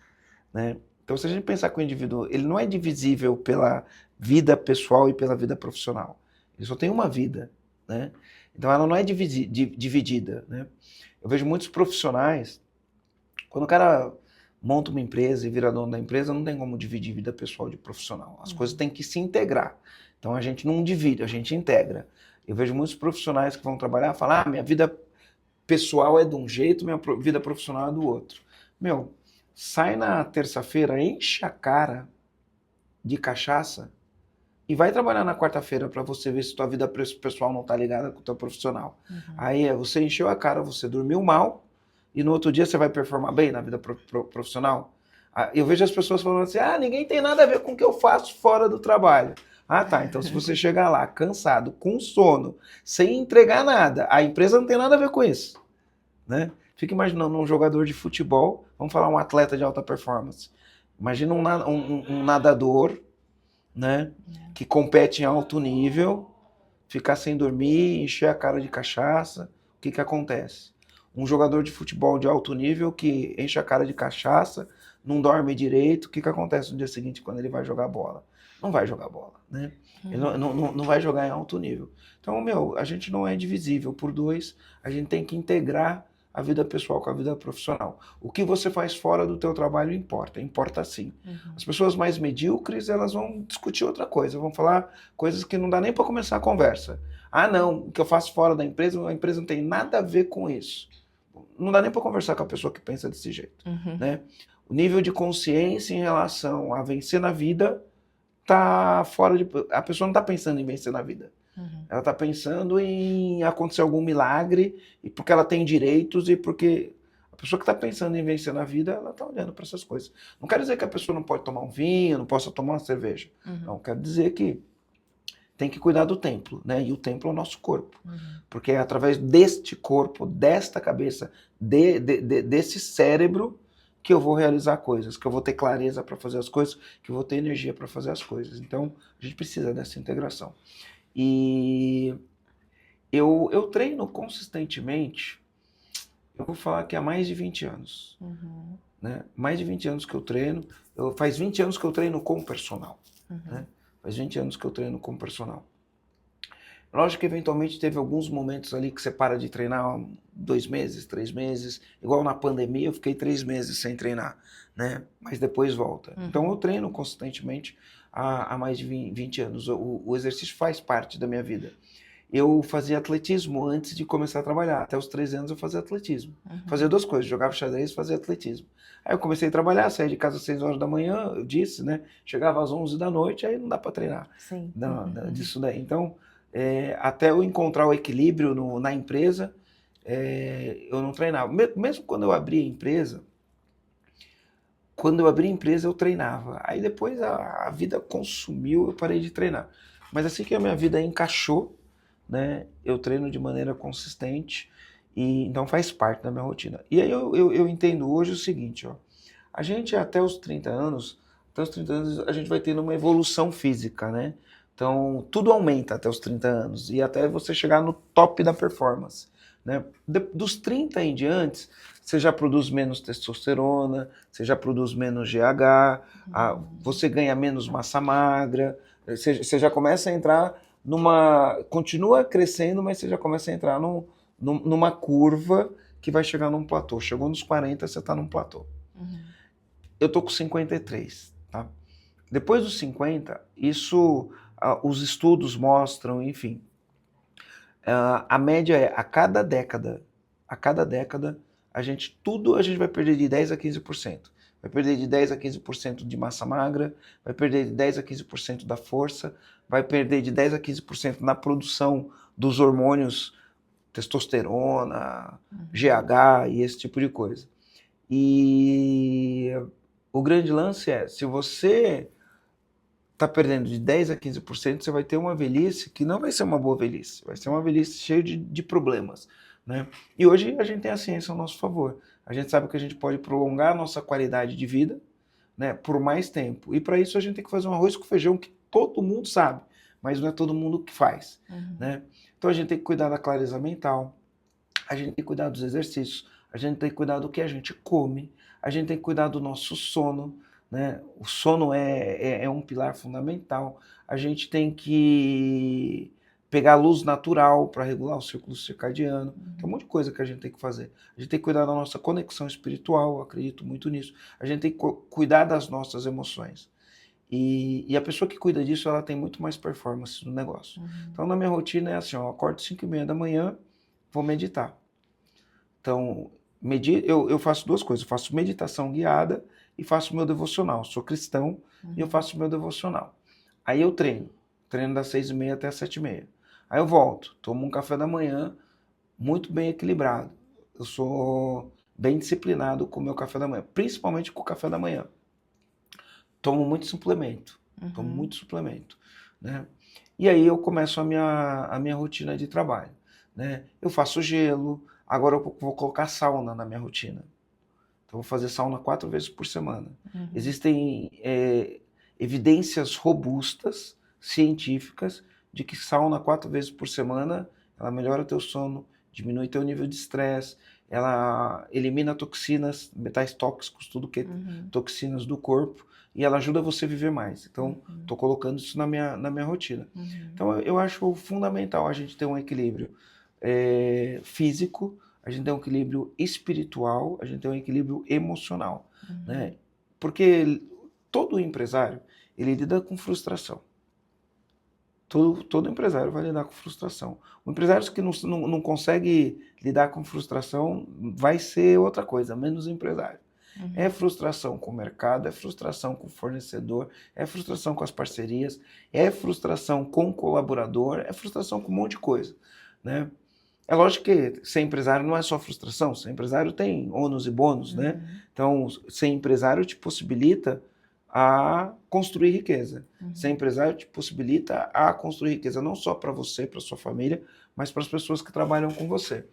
né? Então, se a gente pensar que o indivíduo, ele não é divisível pela vida pessoal e pela vida profissional. Ele só tem uma vida, né? Então, ela não é dividida, né? Eu vejo muitos profissionais, quando o cara monta uma empresa e vira dono da empresa, não tem como dividir vida pessoal de profissional. As coisas têm que se integrar. Então, a gente não divide, a gente integra. Eu vejo muitos profissionais que vão trabalhar e falar, minha vida pessoal é de um jeito, minha vida profissional é do outro. Meu, sai na terça-feira, enche a cara de cachaça e vai trabalhar na quarta-feira para você ver se tua vida pessoal não tá ligada com o teu profissional. Aí você encheu a cara, você dormiu mal e no outro dia você vai performar bem na vida profissional. Eu vejo as pessoas falando assim, ninguém tem nada a ver com o que eu faço fora do trabalho. Tá, então se você chegar lá cansado, com sono, sem entregar nada, a empresa não tem nada a ver com isso, né? Fica imaginando um jogador de futebol, vamos falar um atleta de alta performance. Imagina um nadador, né, que compete em alto nível, ficar sem dormir, encher a cara de cachaça, o que acontece? Um jogador de futebol de alto nível que enche a cara de cachaça, não dorme direito, o que acontece no dia seguinte quando ele vai jogar bola? Não vai jogar bola, né? Ele não vai jogar em alto nível. Então, a gente não é divisível por 2, a gente tem que integrar a vida pessoal com a vida profissional. O que você faz fora do teu trabalho importa sim. As pessoas mais medíocres, elas vão discutir outra coisa, vão falar coisas que não dá nem para começar a conversa. Não, o que eu faço fora da empresa, a empresa não tem nada a ver com isso. Não dá nem para conversar com a pessoa que pensa desse jeito, né? O nível de consciência em relação a vencer na vida tá fora de... A pessoa não está pensando em vencer na vida. Ela está pensando em acontecer algum milagre, e porque ela tem direitos e porque a pessoa que está pensando em vencer na vida, ela está olhando para essas coisas. Não quero dizer que a pessoa não pode tomar um vinho, não possa tomar uma cerveja. Não, quero dizer que tem que cuidar do templo, né? E o templo é o nosso corpo. Porque é através deste corpo, desta cabeça, desse cérebro, que eu vou realizar coisas, que eu vou ter clareza para fazer as coisas, que eu vou ter energia para fazer as coisas. Então, a gente precisa dessa integração. E eu treino consistentemente, eu vou falar que há mais de 20 anos. Né? Mais de 20 anos que eu treino. Faz 20 anos que eu treino com personal. Né? Faz 20 anos que eu treino com personal. Lógico que eventualmente teve alguns momentos ali que você para de treinar 2 meses, 3 meses. Igual na pandemia eu fiquei 3 meses sem treinar, né? Mas depois volta. Então eu treino consistentemente há mais de 20 anos. O exercício faz parte da minha vida. Eu fazia atletismo antes de começar a trabalhar. Até os 13 anos eu fazia atletismo. Fazia 2 coisas, jogava xadrez e fazia atletismo. Aí eu comecei a trabalhar, saía de casa às 6 horas da manhã, eu disse, né? Chegava às 11 da noite, aí não dá para treinar. Sim. Disso daí. Então, até eu encontrar o equilíbrio na empresa, eu não treinava. Mesmo quando eu abri a empresa, eu treinava. Aí depois a vida consumiu, eu parei de treinar. Mas assim que a minha vida encaixou, né, eu treino de maneira consistente e então faz parte da minha rotina. E aí eu entendo hoje o seguinte, ó, a gente até os 30 anos a gente vai tendo uma evolução física, né? Então tudo aumenta até os 30 anos e até você chegar no top da performance, né? Dos 30 em diante, você já produz menos testosterona, você já produz menos GH, você ganha menos massa magra, você já começa a entrar continua crescendo, mas você já começa a entrar numa curva que vai chegar num platô. Chegou nos 40, você está num platô. Eu tô com 53, tá? Depois dos 50, os estudos mostram, enfim, a média é a cada década, a gente vai perder de 10 a 15%. Vai perder de 10 a 15% de massa magra, vai perder de 10 a 15% da força, vai perder de 10 a 15% na produção dos hormônios, testosterona, GH e esse tipo de coisa. E o grande lance é, se você está perdendo de 10 a 15%, você vai ter uma velhice que não vai ser uma boa velhice, vai ser uma velhice cheia de problemas. Né? E hoje a gente tem a ciência ao nosso favor. A gente sabe que a gente pode prolongar a nossa qualidade de vida, né, por mais tempo. E para isso a gente tem que fazer um arroz com feijão que todo mundo sabe, mas não é todo mundo que faz. Né? Então a gente tem que cuidar da clareza mental, a gente tem que cuidar dos exercícios, a gente tem que cuidar do que a gente come, a gente tem que cuidar do nosso sono. Né? O sono é um pilar fundamental. A gente tem que pegar luz natural para regular o círculo circadiano. Tem um monte de coisa que a gente tem que fazer. A gente tem que cuidar da nossa conexão espiritual, eu acredito muito nisso. A gente tem que cuidar das nossas emoções. E a pessoa que cuida disso, ela tem muito mais performance no negócio. Então, na minha rotina é assim, ó, eu acordo 5h30 da manhã, vou meditar. Então, eu faço 2 coisas. Eu faço meditação guiada e faço meu devocional. Sou cristão e eu faço meu devocional. Aí eu treino das 6h30 até as 7h30. Aí eu volto, tomo um café da manhã muito bem equilibrado. Eu sou bem disciplinado com o meu café da manhã, principalmente com o café da manhã. Tomo muito suplemento, né? E aí eu começo a minha rotina de trabalho. Né? Eu faço gelo, agora eu vou colocar sauna na minha rotina. Então, eu vou fazer sauna 4 vezes por semana. Existem evidências robustas, científicas, de que sauna 4 vezes por semana, ela melhora teu sono, diminui teu nível de estresse, ela elimina toxinas, metais tóxicos, tudo que é toxinas do corpo, e ela ajuda você a viver mais. Então, estou colocando isso na minha rotina. Então, eu acho fundamental a gente ter um equilíbrio físico, a gente tem um equilíbrio espiritual, a gente tem um equilíbrio emocional. Né? Porque todo empresário, ele lida com frustração. Todo empresário vai lidar com frustração. O empresário que não consegue lidar com frustração vai ser outra coisa, menos empresário. É frustração com o mercado, é frustração com o fornecedor, é frustração com as parcerias, é frustração com o colaborador, é frustração com um monte de coisa. Né? É lógico que ser empresário não é só frustração, ser empresário tem ônus e bônus, né? Então, ser empresário te possibilita a construir riqueza. Ser empresário te possibilita a construir riqueza não só para você, para sua família, mas para as pessoas que trabalham com você.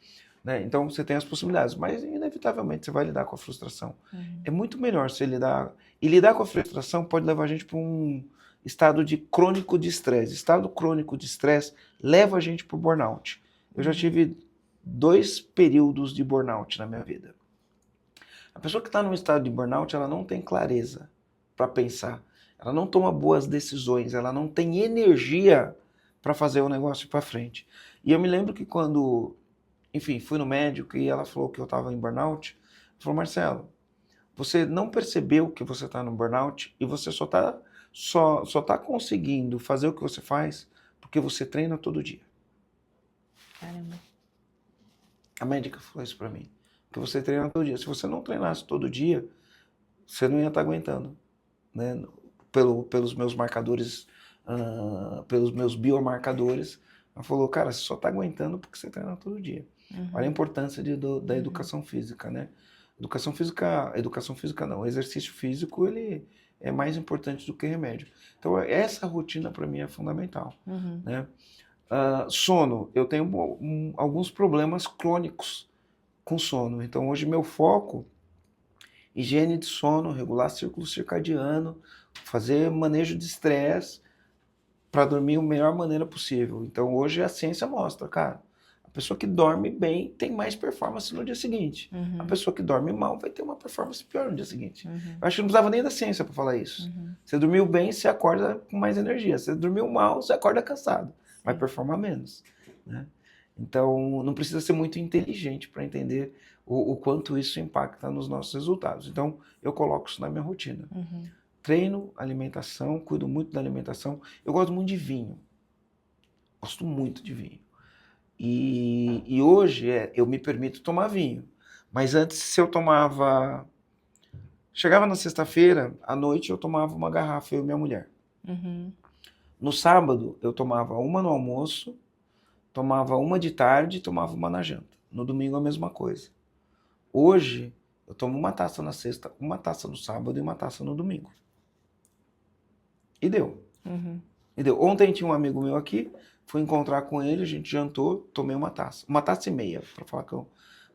né? Então você tem as possibilidades, mas inevitavelmente você vai lidar com a frustração. Uhum. É muito melhor você lidar... E lidar com a frustração pode levar a gente para um estado de crônico de estresse. Estado crônico de estresse leva a gente para o burnout. Eu já tive 2 períodos de burnout na minha vida. A pessoa que está num estado de burnout, ela não tem clareza para pensar. Ela não toma boas decisões, ela não tem energia para fazer o negócio para frente. E eu me lembro que quando, enfim, fui no médico e ela falou que eu estava em burnout, ela falou, Marcelo, você não percebeu que você está no burnout e você só tá conseguindo fazer o que você faz porque você treina todo dia. Caramba. A médica falou isso para mim. Porque você treina todo dia. Se você não treinasse todo dia, você não ia estar aguentando, né? Pelos meus marcadores, pelos meus biomarcadores. Ela falou, cara, você só está aguentando porque você treina todo dia. Olha a importância da educação física, né? Educação física não, o exercício físico ele é mais importante do que remédio. Então essa rotina para mim é fundamental, né? Sono, eu tenho alguns problemas crônicos com sono. Então hoje meu foco, higiene de sono, regular círculo circadiano, fazer manejo de estresse para dormir da melhor maneira possível. Então hoje a ciência mostra, cara, a pessoa que dorme bem tem mais performance no dia seguinte. A pessoa que dorme mal vai ter uma performance pior no dia seguinte. Eu acho que não precisava nem da ciência para falar isso. Você dormiu bem, você acorda com mais energia. Você dormiu mal, você acorda cansado. Vai performar menos, né? Então, não precisa ser muito inteligente para entender o quanto isso impacta nos nossos resultados. Então, eu coloco isso na minha rotina. Treino, alimentação, cuido muito da alimentação. Eu gosto muito de vinho. Gosto muito de vinho. E hoje eu me permito tomar vinho. Mas antes, se eu tomava... Chegava na sexta-feira, à noite eu tomava uma garrafa, eu e minha mulher. No sábado, eu tomava uma no almoço, tomava uma de tarde e tomava uma na janta. No domingo, a mesma coisa. Hoje, eu tomo uma taça na sexta, uma taça no sábado e uma taça no domingo. E deu. E deu. Ontem tinha um amigo meu aqui, fui encontrar com ele, a gente jantou, tomei uma taça e meia, para falar que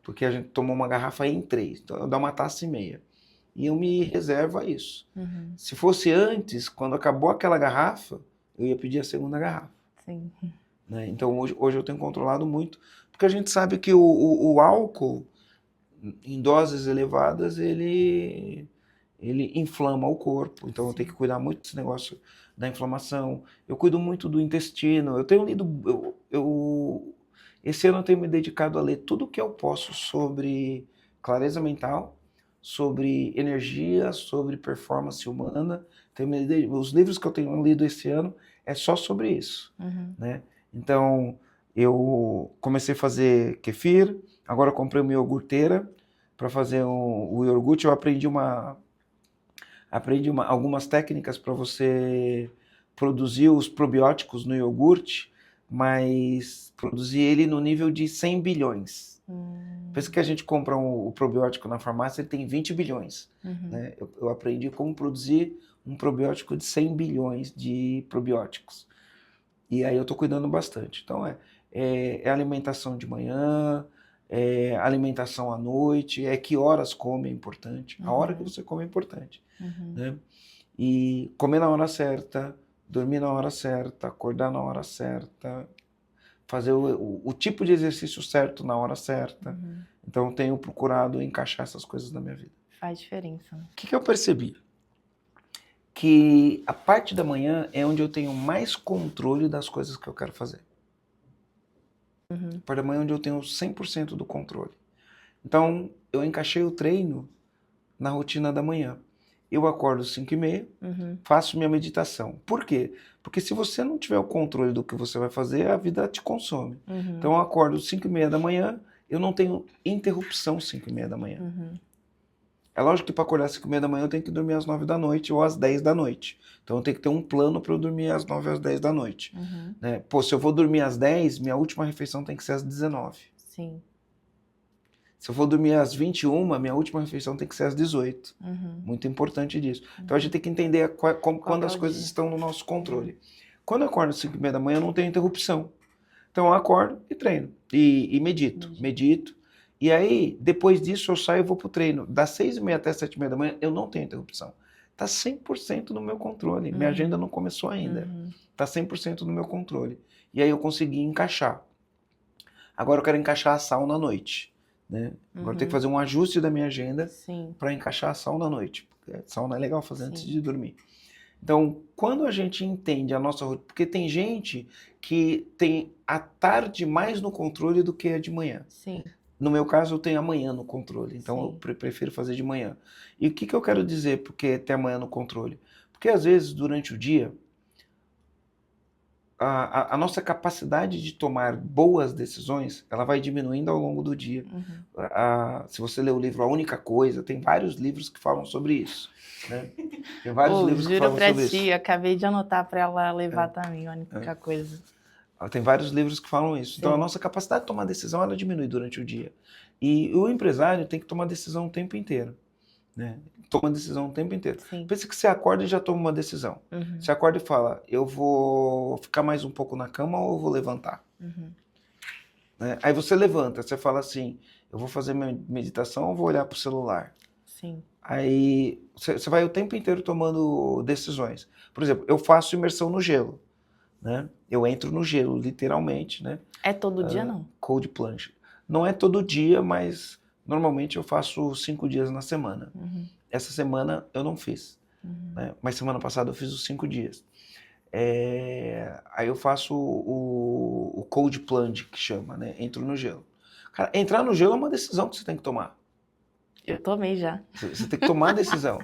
porque a gente tomou uma garrafa em 3, então dá uma taça e meia. E eu me reservo a isso. Se fosse antes, quando acabou aquela garrafa, eu ia pedir a segunda garrafa. Sim. Né? Então hoje eu tenho controlado muito, porque a gente sabe que o álcool, em doses elevadas, ele inflama o corpo. Então eu tenho que cuidar muito desse negócio da inflamação. Eu cuido muito do intestino. Eu tenho lido... esse ano eu tenho me dedicado a ler tudo o que eu posso sobre clareza mental, sobre energia, sobre performance humana. Os livros que eu tenho lido esse ano é só sobre isso, né? Então, eu comecei a fazer kefir, agora comprei uma iogurteira para fazer o iogurte. Eu aprendi algumas técnicas para você produzir os probióticos no iogurte, mas produzir ele no nível de 100 bilhões. Pensa que a gente compra o probiótico na farmácia, ele tem 20 bilhões. Né? Eu aprendi como produzir um probiótico de 100 bilhões de probióticos. E aí eu estou cuidando bastante. Então é alimentação de manhã, é alimentação à noite, é que horas come é importante. A hora que você come é importante. Né? E comer na hora certa, dormir na hora certa, acordar na hora certa, fazer o tipo de exercício certo na hora certa. Então eu tenho procurado encaixar essas coisas na minha vida. Faz diferença. O que eu percebi? Que a parte da manhã é onde eu tenho mais controle das coisas que eu quero fazer. A parte da manhã é onde eu tenho 100% do controle. Então, eu encaixei o treino na rotina da manhã. Eu acordo às 5h30, faço minha meditação. Por quê? Porque se você não tiver o controle do que você vai fazer, a vida te consome. Então, eu acordo às 5h30 da manhã, eu não tenho interrupção às 5h30 da manhã. É lógico que para acordar às 5h30 da manhã eu tenho que dormir às 9 da noite ou às 10 da noite. Então eu tenho que ter um plano para eu dormir às 9 às 10 da noite. Né? Pô, se eu vou dormir às 10, minha última refeição tem que ser às 19. Sim. Se eu for dormir às 21, minha última refeição tem que ser às 18. Muito importante disso. Então a gente tem que entender quando as coisas estão no nosso controle. Quando eu acordo às 5h30 da manhã, eu não tenho interrupção. Então eu acordo e treino. E medito. Medito. E aí, depois disso, eu saio e vou pro treino. Das 6h30 até 7h30 da manhã, eu não tenho interrupção. Tá 100% no meu controle. Minha agenda não começou ainda. Tá 100% no meu controle. E aí eu consegui encaixar. Agora eu quero encaixar a sauna à noite. Né? Agora eu tenho que fazer um ajuste da minha agenda para encaixar a sauna à noite. Porque a sauna é legal fazer antes de dormir. Então, quando a gente entende a nossa rotina, porque tem gente que tem a tarde mais no controle do que a de manhã. Sim. No meu caso, eu tenho a manhã no controle, então eu prefiro fazer de manhã. E o que eu quero dizer porque ter a manhã no controle? Porque às vezes, durante o dia, a nossa capacidade de tomar boas decisões, ela vai diminuindo ao longo do dia. Se você ler o livro A Única Coisa, tem vários livros que falam sobre isso. Né? Tem vários livros que falam sobre isso. Juro pra ti, acabei de anotar para ela levar também, A Única Coisa. Tem vários livros que falam isso. Então a nossa capacidade de tomar decisão, ela diminui durante o dia. E o empresário tem que tomar decisão o tempo inteiro. Né? Toma decisão o tempo inteiro. Pensa que você acorda e já toma uma decisão. Você acorda e fala, eu vou ficar mais um pouco na cama ou eu vou levantar? Né? Aí você levanta, você fala assim, eu vou fazer minha meditação ou vou olhar para o celular? Aí você vai o tempo inteiro tomando decisões. Por exemplo, eu faço imersão no gelo. Né? Eu entro no gelo, literalmente. Né? É todo dia, não? Cold plunge. Não é todo dia, mas normalmente eu faço 5 dias na semana. Essa semana eu não fiz. Né? Mas semana passada eu fiz os 5 dias. Aí eu faço o cold plunge, que chama, né? Entro no gelo. Cara, entrar no gelo é uma decisão que você tem que tomar. Eu tomei já. Você tem que tomar a decisão.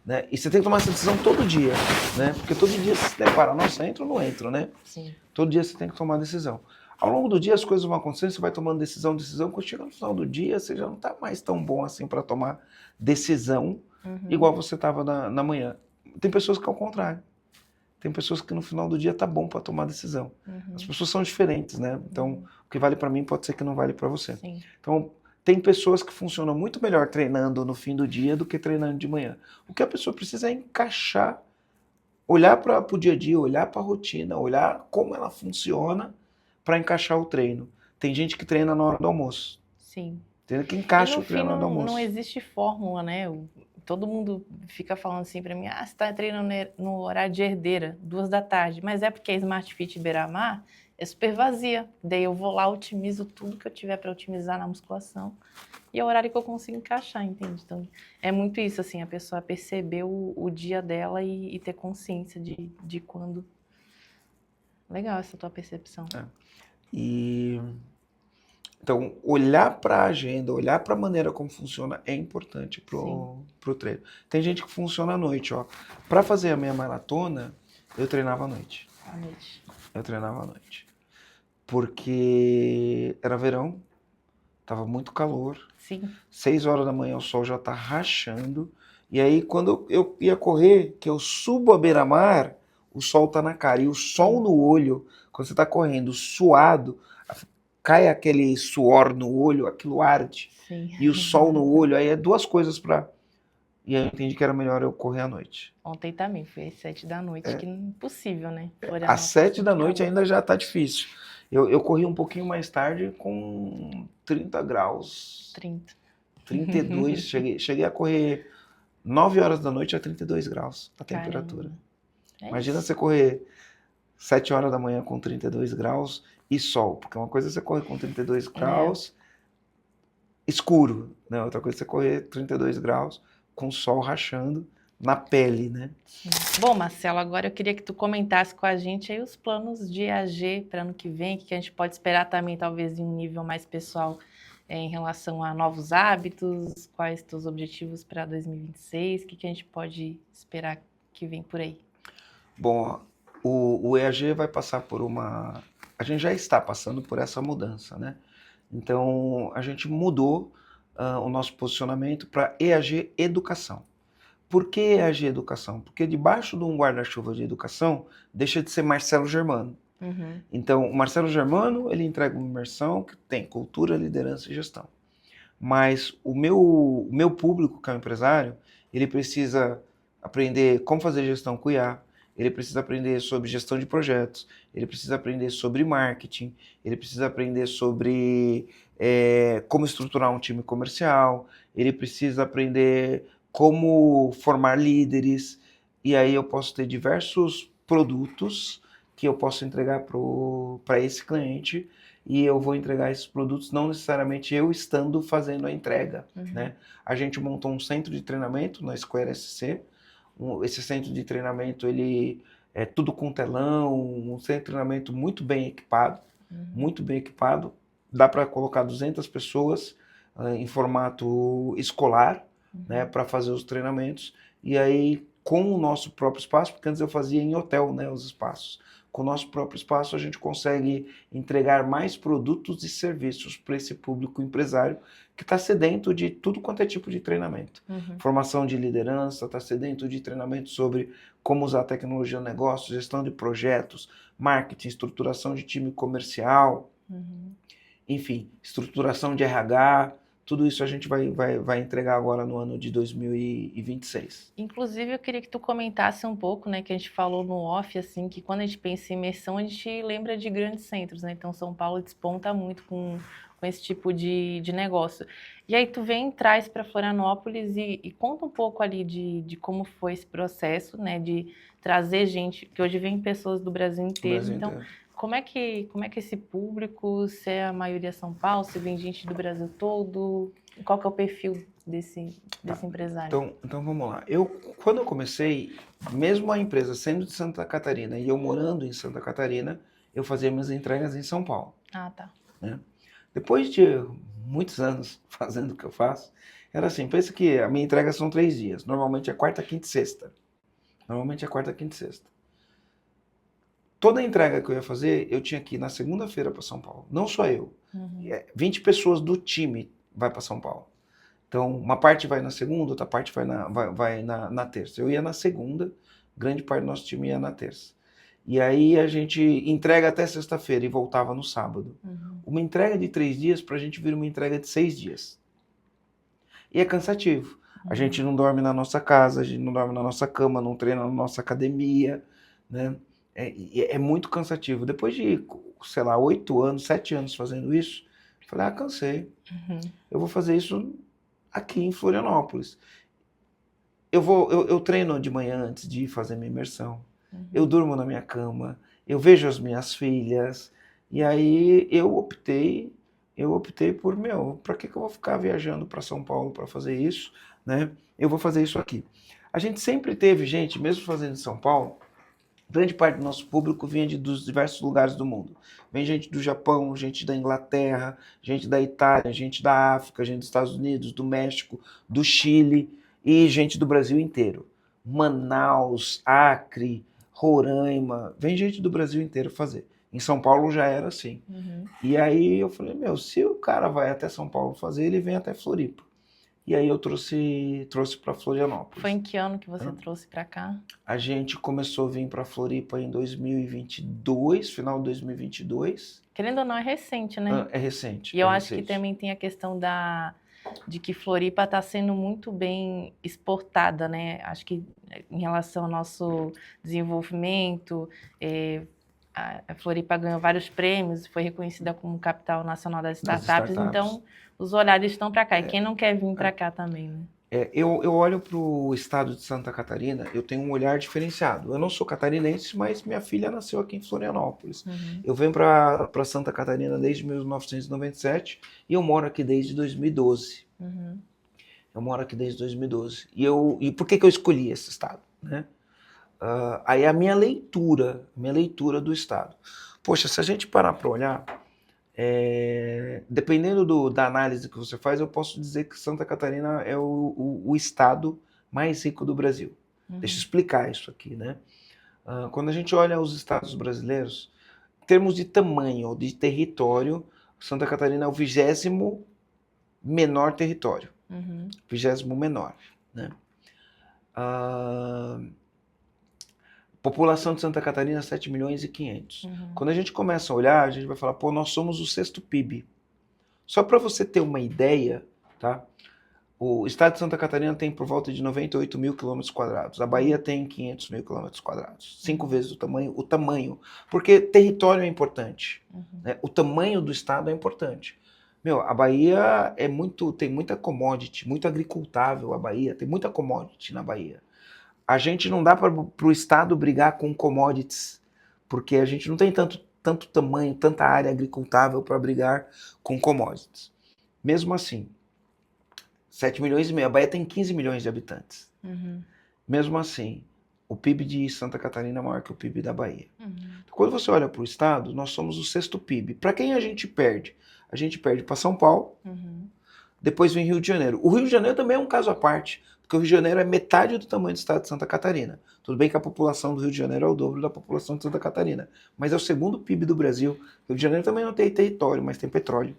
Né? E você tem que tomar essa decisão todo dia. Né? Porque todo dia você se depara, nossa, entro ou não entro, né? Sim. Todo dia você tem que tomar a decisão. Ao longo do dia as coisas vão acontecendo, você vai tomando decisão. Quando chega no final do dia, você já não está mais tão bom assim para tomar decisão, igual você estava na manhã. Tem pessoas que é o contrário. Tem pessoas que no final do dia tá bom para tomar decisão. As pessoas são diferentes, né? Então, o que vale para mim pode ser que não vale para você. Então, tem pessoas que funcionam muito melhor treinando no fim do dia do que treinando de manhã. O que a pessoa precisa é encaixar, olhar para o dia a dia, olhar para a rotina, olhar como ela funciona para encaixar o treino. Tem gente que treina na hora do almoço. Sim. Tem que encaixa o treino na hora do almoço. Não existe fórmula, né? Todo mundo fica falando assim para mim, você está treinando no horário de herdeira, 2 da tarde. Mas é porque a Smart Fit Beira-Mar é super vazia. Daí eu vou lá, otimizo tudo que eu tiver para otimizar na musculação. E é o horário que eu consigo encaixar, entende? Então, é muito isso, assim, a pessoa perceber o dia dela e ter consciência de quando... Legal essa tua percepção. Então, olhar para a agenda, olhar para a maneira como funciona é importante pro treino. Tem gente que funciona à noite, ó. Para fazer a minha maratona, eu treinava à noite. Eu treinava à noite. Porque era verão, tava muito calor. 6 horas da manhã o sol já tá rachando. E aí, quando eu ia correr, que eu subo a beira-mar, o sol tá na cara. E o sol no olho, quando você tá correndo suado, cai aquele suor no olho, aquilo arde. E o sol no olho, aí é 2 coisas para... E aí eu entendi que era melhor eu correr à noite. Ontem também, foi às 7 da noite, que é impossível, né? Às 7 da noite ainda já tá difícil. Eu corri um pouquinho mais tarde com 30 graus. 32, cheguei a correr 9 horas da noite a 32 graus a temperatura. Imagina você correr 7 horas da manhã com 32 graus e sol, porque uma coisa é você correr com 32 graus escuro, né? Outra coisa é você correr 32 graus com o sol rachando na pele, né? Bom, Marcelo, agora eu queria que tu comentasse com a gente aí os planos de EAG para ano que vem, o que a gente pode esperar também, talvez em um nível mais pessoal, em relação a novos hábitos, quais teus objetivos para 2026, o que a gente pode esperar que vem por aí? Bom, o EAG vai passar por uma... A gente já está passando por essa mudança, né? Então, a gente mudou o nosso posicionamento para EAG Educação. Por que EAG Educação? Porque debaixo de um guarda-chuva de educação, deixa de ser Marcelo Germano. Então, o Marcelo Germano, ele entrega uma imersão que tem cultura, liderança e gestão. Mas o meu público, que é o empresário, ele precisa aprender como fazer gestão com IA, ele precisa aprender sobre gestão de projetos, ele precisa aprender sobre marketing, ele precisa aprender sobre como estruturar um time comercial, ele precisa aprender como formar líderes, e aí eu posso ter diversos produtos que eu posso entregar para esse cliente, e eu vou entregar esses produtos não necessariamente eu estando fazendo a entrega, né? A gente montou um centro de treinamento na Square SC. Esse centro de treinamento, ele é tudo com telão, um centro de treinamento muito bem equipado, dá para colocar 200 pessoas em formato escolar, né, para fazer os treinamentos, e aí com o nosso próprio espaço, porque antes eu fazia em hotel, né, os espaços. Com o nosso próprio espaço, a gente consegue entregar mais produtos e serviços para esse público empresário que está sedento de tudo quanto é tipo de treinamento. Formação de liderança, está sedento de treinamento sobre como usar a tecnologia no negócio, gestão de projetos, marketing, estruturação de time comercial, enfim, estruturação de RH. Tudo isso a gente vai entregar agora no ano de 2026. Inclusive, eu queria que tu comentasse um pouco, né, que a gente falou no off, assim, que quando a gente pensa em imersão, a gente lembra de grandes centros, né? Então, São Paulo desponta muito com esse tipo de negócio. E aí tu vem, traz para Florianópolis e conta um pouco ali de como foi esse processo, né, de trazer gente, que hoje vem pessoas do Brasil inteiro. Então, como é que esse público, se é a maioria São Paulo, se vem gente do Brasil todo, qual que é o perfil desse empresário? Então vamos lá. Quando eu comecei, mesmo a empresa sendo de Santa Catarina e eu morando em Santa Catarina, eu fazia minhas entregas em São Paulo. Ah, tá. Né? Depois de muitos anos fazendo o que eu faço, era assim, pensa que a minha entrega são 3 dias. Normalmente é quarta, quinta e sexta. Toda a entrega que eu ia fazer, eu tinha que ir na segunda-feira para São Paulo. Não só eu. 20 pessoas do time vai para São Paulo. Então, uma parte vai na segunda, outra parte vai na terça. Eu ia na segunda, grande parte do nosso time ia na terça. E aí a gente entrega até sexta-feira e voltava no sábado. Uma entrega de 3 dias para a gente vira uma entrega de 6 dias. E é cansativo. A gente não dorme na nossa casa, a gente não dorme na nossa cama, não treina na nossa academia, né? É muito cansativo. Depois de, sei lá, 8 anos, 7 anos fazendo isso, eu falei, cansei. Eu vou fazer isso aqui em Florianópolis. Eu treino de manhã antes de ir fazer minha imersão. Eu durmo na minha cama, eu vejo as minhas filhas, e aí eu optei por, para que eu vou ficar viajando para São Paulo para fazer isso, né? Eu vou fazer isso aqui. A gente sempre teve gente, mesmo fazendo em São Paulo, grande parte do nosso público vinha dos diversos lugares do mundo. Vem gente do Japão, gente da Inglaterra, gente da Itália, gente da África, gente dos Estados Unidos, do México, do Chile e gente do Brasil inteiro. Manaus, Acre, Roraima, vem gente do Brasil inteiro fazer. Em São Paulo já era assim. E aí eu falei, se o cara vai até São Paulo fazer, ele vem até Floripa. E aí eu trouxe para Florianópolis. Foi em que ano que você trouxe para cá? A gente começou a vir para Floripa em 2022, final de 2022. Querendo ou não, é recente, né? É recente. E eu acho que também tem a questão de que Floripa está sendo muito bem exportada, né? Acho que em relação ao nosso desenvolvimento, a Floripa ganhou vários prêmios, foi reconhecida como capital nacional das startups. Então os olhares estão para cá. E quem não quer vir para cá também, né? Eu olho para o estado de Santa Catarina, eu tenho um olhar diferenciado. Eu não sou catarinense, mas minha filha nasceu aqui em Florianópolis. Eu venho para Santa Catarina desde 1997 e eu moro aqui desde 2012. Eu moro aqui desde 2012. E por que eu escolhi esse estado, né? Aí a minha leitura do estado. Poxa, se a gente parar para olhar, dependendo da análise que você faz, eu posso dizer que Santa Catarina é o estado mais rico do Brasil. Deixa eu explicar isso aqui, né? Quando a gente olha os estados brasileiros, em termos de tamanho, de território, Santa Catarina é o 20º menor território. 20º menor, né? População de Santa Catarina, 7.500.000. Quando a gente começa a olhar, a gente vai falar, nós somos o 6º PIB. Só para você ter uma ideia, tá? O estado de Santa Catarina tem por volta de 98 mil quilômetros quadrados. A Bahia tem 500 mil quilômetros quadrados. 5 vezes o tamanho. Porque território é importante. Né? O tamanho do estado é importante. A Bahia tem muita commodity, muito agricultável a Bahia, tem muita commodity na Bahia. A gente não dá para o estado brigar com commodities, porque a gente não tem tanto tamanho, tanta área agricultável para brigar com commodities. Mesmo assim, 7 milhões e meio, a Bahia tem 15 milhões de habitantes. Mesmo assim, o PIB de Santa Catarina é maior que o PIB da Bahia. Quando você olha para o estado, nós somos o 6º PIB. Para quem a gente perde? A gente perde para São Paulo, depois vem Rio de Janeiro. O Rio de Janeiro também é um caso à parte, porque o Rio de Janeiro é metade do tamanho do estado de Santa Catarina. Tudo bem que a população do Rio de Janeiro é o dobro da população de Santa Catarina, mas é o 2º PIB do Brasil. O Rio de Janeiro também não tem território, mas tem petróleo.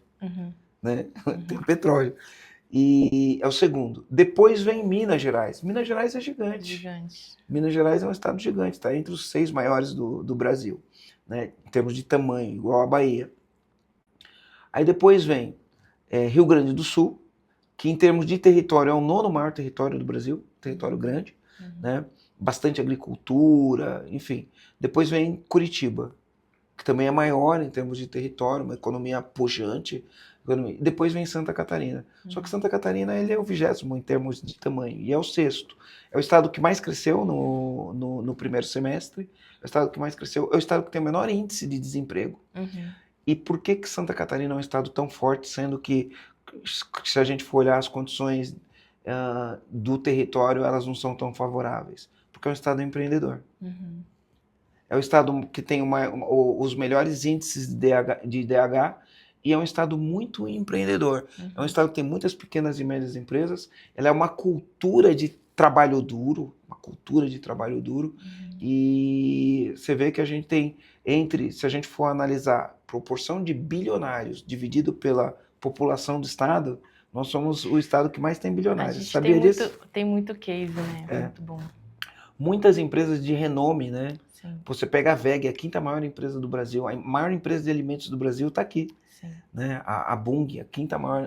Né? Tem petróleo. E é o 2º. Depois vem Minas Gerais. Minas Gerais é gigante. Minas Gerais é um estado gigante, está entre os 6 maiores do Brasil, né? Em termos de tamanho, igual a Bahia. Aí depois vem Rio Grande do Sul, que em termos de território é o 9º maior território do Brasil, território grande, né? Bastante agricultura, enfim. Depois vem Curitiba, que também é maior em termos de território, uma economia pujante. Depois vem Santa Catarina. Só que Santa Catarina ele é o 20º em termos de tamanho, e é o 6º. É o estado que mais cresceu no primeiro semestre, é o estado que mais cresceu, é o estado que tem o menor índice de desemprego. E por que Santa Catarina é um estado tão forte, sendo que, se a gente for olhar as condições do território, elas não são tão favoráveis? Porque é um estado empreendedor. É o estado que tem os melhores índices de IDH e é um estado muito empreendedor. É um estado que tem muitas pequenas e médias empresas, ela é uma cultura de trabalho duro, e você vê que a gente tem, se a gente for analisar proporção de bilionários dividido pela população do estado, nós somos o estado que mais tem bilionários. Sabia disso? Tem muito case, né? Muito bom. Muitas empresas de renome, né? Sim. Você pega a WEG, a 5ª maior empresa do Brasil, a maior empresa de alimentos do Brasil está aqui. Né? A Bunge,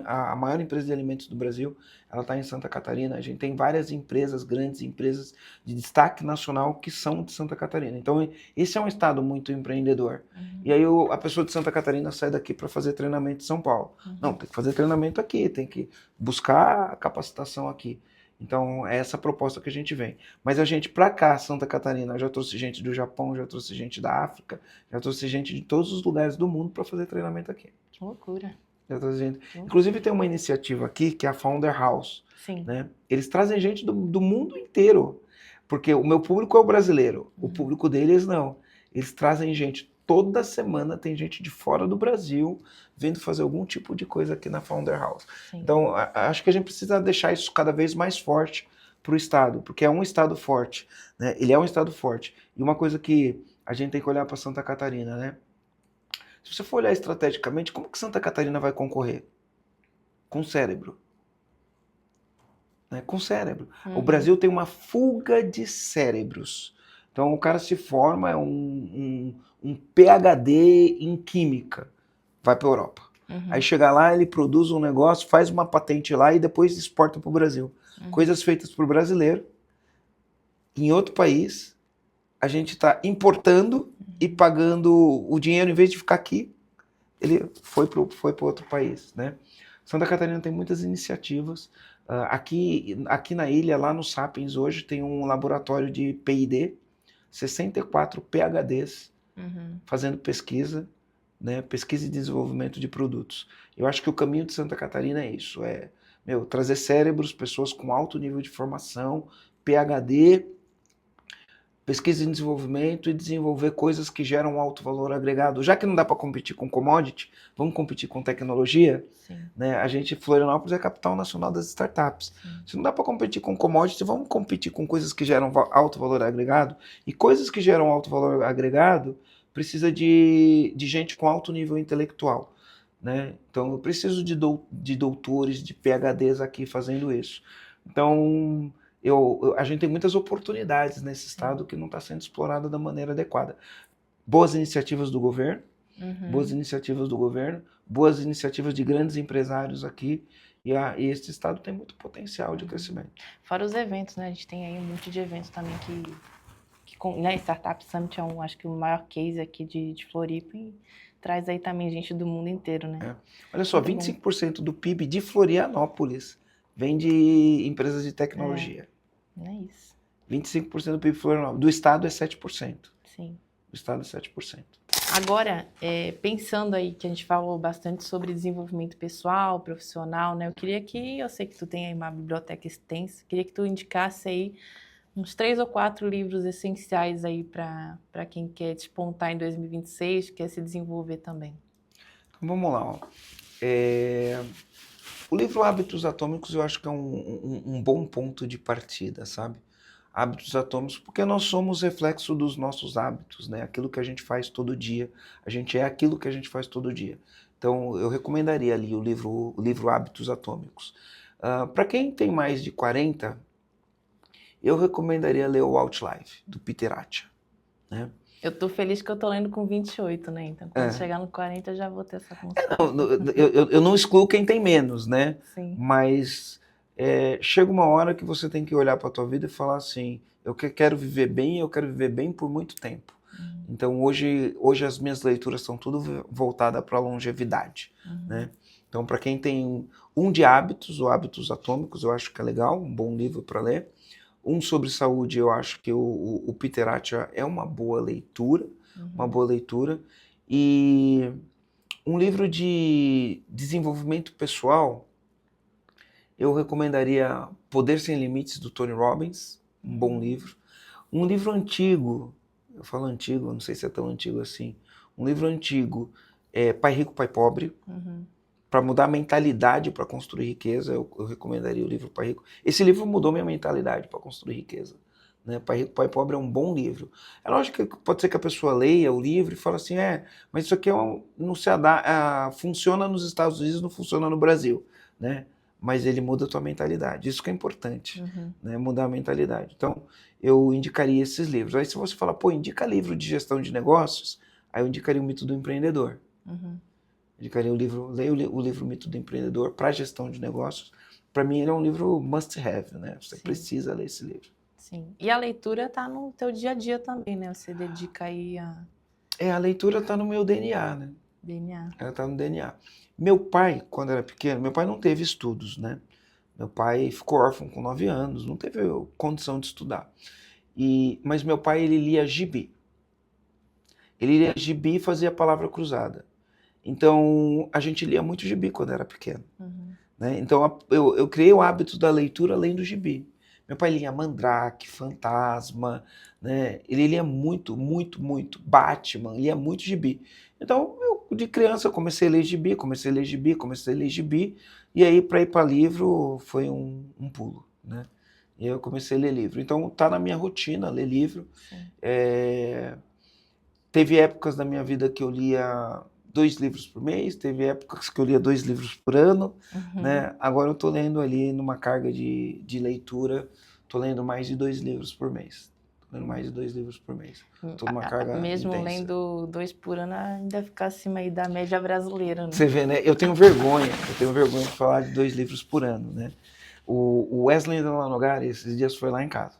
a maior empresa de alimentos do Brasil, ela está em Santa Catarina. A gente tem várias empresas, grandes empresas de destaque nacional que são de Santa Catarina. Então, esse é um estado muito empreendedor. E aí a pessoa de Santa Catarina sai daqui para fazer treinamento em São Paulo. Não, tem que fazer treinamento aqui, tem que buscar a capacitação aqui. Então, é essa proposta que a gente vem. Mas a gente, para cá, Santa Catarina, já trouxe gente do Japão, já trouxe gente da África, já trouxe gente de todos os lugares do mundo para fazer treinamento aqui. Que loucura. Já trouxe gente. Inclusive, tem uma iniciativa aqui, que é a Founder House. Sim. Né? Eles trazem gente do mundo inteiro, porque o meu público é o brasileiro, o público deles não. Eles trazem gente. Toda semana tem gente de fora do Brasil vindo fazer algum tipo de coisa aqui na Founder House. Sim. Então, acho que a gente precisa deixar isso cada vez mais forte para o estado, porque é um estado forte, né? Ele é um estado forte. E uma coisa que a gente tem que olhar para Santa Catarina, né? Se você for olhar estrategicamente, como que Santa Catarina vai concorrer? Com cérebro. Né? Com cérebro. O Brasil tem uma fuga de cérebros. Então, o cara se forma, é um PhD em química, vai para a Europa. Aí chega lá, ele produz um negócio, faz uma patente lá e depois exporta para o Brasil. Coisas feitas para o brasileiro, em outro país, a gente está importando e pagando o dinheiro, em vez de ficar aqui, ele foi para outro país. Né? Santa Catarina tem muitas iniciativas. Aqui na ilha, lá no Sapiens, hoje tem um laboratório de P&D, 64 PhDs fazendo pesquisa, né, pesquisa e desenvolvimento de produtos. Eu acho que o caminho de Santa Catarina é isso, trazer cérebros, pessoas com alto nível de formação, PhD, pesquisa e desenvolvimento e desenvolver coisas que geram alto valor agregado. Já que não dá para competir com commodity, vamos competir com tecnologia. Né? A gente, Florianópolis, é a capital nacional das startups. Se não dá para competir com commodity, vamos competir com coisas que geram alto valor agregado. E coisas que geram alto valor agregado precisa de gente com alto nível intelectual. Né? Então, eu preciso de doutores, de PhDs aqui fazendo isso. Então, a gente tem muitas oportunidades nesse estado que não está sendo explorada da maneira adequada. Boas iniciativas do governo, boas iniciativas de grandes empresários aqui, E esse estado tem muito potencial de crescimento. Fora os eventos, né? A gente tem aí um monte de eventos também né? Startup Summit é acho que o maior case aqui de Floripa e traz aí também gente do mundo inteiro, né? Olha só, 25% do PIB de Florianópolis vem de empresas de tecnologia. É isso. 25% do PIB de Florianópolis. Do estado é 7%. Sim. Do estado é 7%. Agora, pensando aí que a gente falou bastante sobre desenvolvimento pessoal, profissional, né? Eu sei que tu tem aí uma biblioteca extensa, queria que tu indicasse aí uns 3 ou 4 livros essenciais aí para quem quer despontar em 2026, quer se desenvolver também. Então vamos lá, ó. O livro Hábitos Atômicos eu acho que é um bom ponto de partida, sabe? Hábitos atômicos, porque nós somos reflexo dos nossos hábitos, né? Aquilo que a gente faz todo dia, a gente é aquilo que a gente faz todo dia. Então eu recomendaria ali o livro Hábitos Atômicos. Para quem tem mais de 40, eu recomendaria ler o Outlive, do Peter Attia, né? Eu tô feliz que eu tô lendo com 28, né? Então, quando chegar no 40, eu já vou ter essa consciência. Eu não excluo quem tem menos, né? Sim. Mas chega uma hora que você tem que olhar para a tua vida e falar assim, eu quero viver bem, eu quero viver bem por muito tempo. Então, hoje as minhas leituras são tudo voltadas para a longevidade, né? Então, para quem tem um de hábitos, o Hábitos Atômicos, eu acho que é legal, um bom livro para ler. Um sobre saúde, eu acho que o Peter Attia é uma boa leitura, E um livro de desenvolvimento pessoal, eu recomendaria Poder Sem Limites, do Tony Robbins, um bom livro. Um livro antigo, eu falo antigo, não sei se é tão antigo assim, um livro antigo é Pai Rico, Pai Pobre, para mudar a mentalidade para construir riqueza, eu recomendaria o livro Pai Rico. Esse livro mudou minha mentalidade para construir riqueza. Né? Pai Rico, Pai Pobre é um bom livro. É lógico que pode ser que a pessoa leia o livro e fale assim, mas isso aqui não se funciona nos Estados Unidos, não funciona no Brasil. Né? Mas ele muda a tua mentalidade. Isso que é importante, né? Mudar a mentalidade. Então, eu indicaria esses livros. Aí se você falar, indica livro de gestão de negócios, aí eu indicaria o Mito do Empreendedor. Indicaria leia o livro Mito do Empreendedor para gestão de negócios. Para mim, ele é um livro must have, né? Você precisa ler esse livro. Sim. E a leitura está no teu dia a dia também, né? Você dedica aí a leitura está no meu DNA, né? DNA. Ela está no DNA. Meu pai, quando era pequeno, meu pai não teve estudos, né? Meu pai ficou órfão com 9 anos, não teve condição de estudar. Mas meu pai, ele lia gibi. Ele lia gibi e fazia palavra cruzada. Então, a gente lia muito gibi quando era pequeno. Né? Então, eu criei o hábito da leitura lendo gibi. Meu pai lia Mandrake, Fantasma, né? Ele lia muito, muito, muito. Batman, lia muito gibi. Então, de criança, eu comecei a ler gibi, e aí, para ir para livro, foi um pulo, né? E aí eu comecei a ler livro. Então, tá na minha rotina, ler livro. Teve épocas da minha vida que eu lia 2 livros por mês, teve épocas que eu lia 2 livros por ano, né? Agora eu tô lendo ali numa carga de leitura, tô lendo mais de 2 livros por mês. Tô numa carga mesmo intensa. lendo 2 por ano, ainda fica acima aí da média brasileira, né? Você vê, né? Eu tenho vergonha de falar de 2 livros por ano, né? O Wesley Lanogari, esses dias foi lá em casa.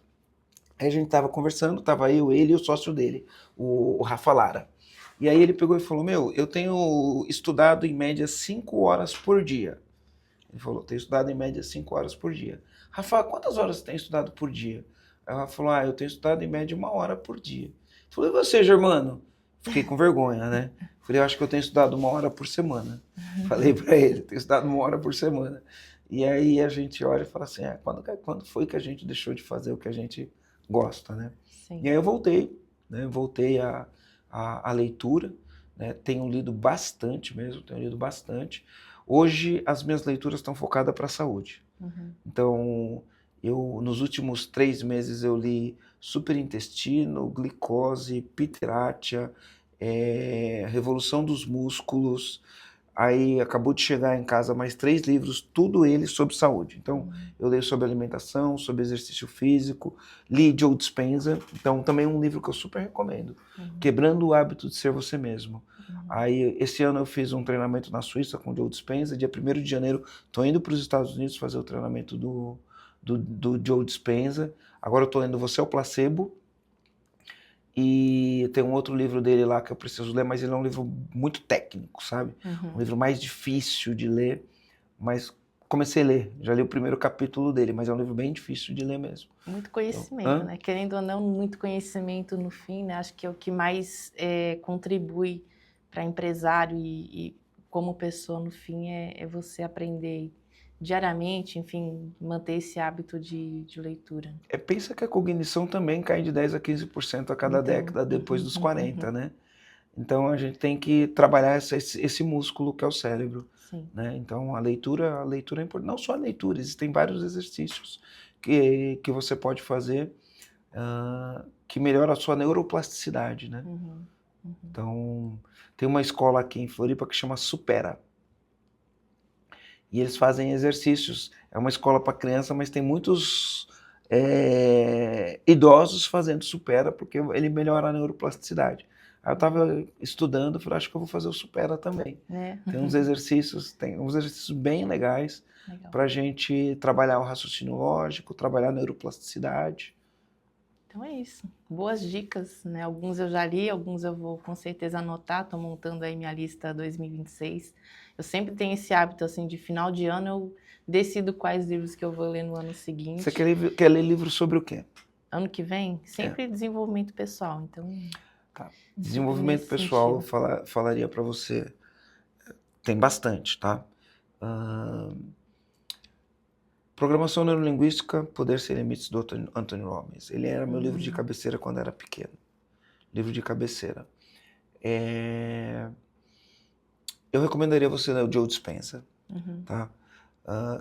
Aí a gente tava conversando, tava eu, ele e o sócio dele, o Rafa Lara. E aí ele pegou e falou, eu tenho estudado em média 5 horas por dia. Ele falou, tenho estudado em média 5 horas por dia. Rafa, quantas horas você tem estudado por dia? Aí o Rafa falou, eu tenho estudado em média 1 hora por dia. Eu falei, e você, Germano? Fiquei com vergonha, né? Falei, eu acho que eu tenho estudado 1 hora por semana. Falei pra ele, tenho estudado 1 hora por semana. E aí a gente olha e fala assim, quando foi que a gente deixou de fazer o que a gente gosta, né? Sim. E aí eu voltei, né? Voltei a leitura, né? Tenho lido bastante mesmo, Hoje as minhas leituras estão focadas para a saúde. Então, nos últimos 3 meses eu li Superintestino, Glicose, Peter Attia, Revolução dos Músculos. Aí acabou de chegar em casa mais 3 livros, tudo eles sobre saúde. Então, eu leio sobre alimentação, sobre exercício físico, li Joe Dispenza, então também é um livro que eu super recomendo. Quebrando o Hábito de Ser Você Mesmo. Aí, esse ano eu fiz um treinamento na Suíça com o Joe Dispenza. Dia 1º de janeiro, estou indo para os Estados Unidos fazer o treinamento do Joe Dispenza. Agora eu estou lendo Você é o Placebo. E tem um outro livro dele lá que eu preciso ler, mas ele é um livro muito técnico, sabe? Um livro mais difícil de ler, mas comecei a ler. Já li o primeiro capítulo dele, mas é um livro bem difícil de ler mesmo. Muito conhecimento, né? Querendo ou não, muito conhecimento no fim, né? Acho que é o que mais contribui para empresário e como pessoa no fim é você aprender diariamente, enfim, manter esse hábito de leitura. Pensa que a cognição também cai de 10% a 15% a cada década depois dos 40, né? Então a gente tem que trabalhar esse músculo que é o cérebro. Sim. Né? Então a leitura é importante. Não só a leitura, existem vários exercícios que você pode fazer que melhora a sua neuroplasticidade, né? Então tem uma escola aqui em Floripa que chama Supera. E eles fazem exercícios. É uma escola para criança, mas tem muitos idosos fazendo Supera, porque ele melhora a neuroplasticidade. Aí eu estava estudando, falei, acho que eu vou fazer o Supera também. Tem uns exercícios bem legais para a gente trabalhar o raciocínio lógico, trabalhar a neuroplasticidade. Então é isso. Boas dicas, né? Alguns eu já li, alguns eu vou com certeza anotar. Estou montando aí minha lista 2026. Eu sempre tenho esse hábito, assim, de final de ano eu decido quais livros que eu vou ler no ano seguinte. Você quer ler livro sobre o quê? Ano que vem? Sempre desenvolvimento pessoal, então... Tá. Desenvolvimento pessoal, eu falaria para você, tem bastante, tá? Programação Neurolinguística, Poder Sem Limites, do Anthony Robbins. Ele era meu livro de cabeceira quando era pequeno. Livro de cabeceira. Eu recomendaria você ler o Joe Dispenza, tá?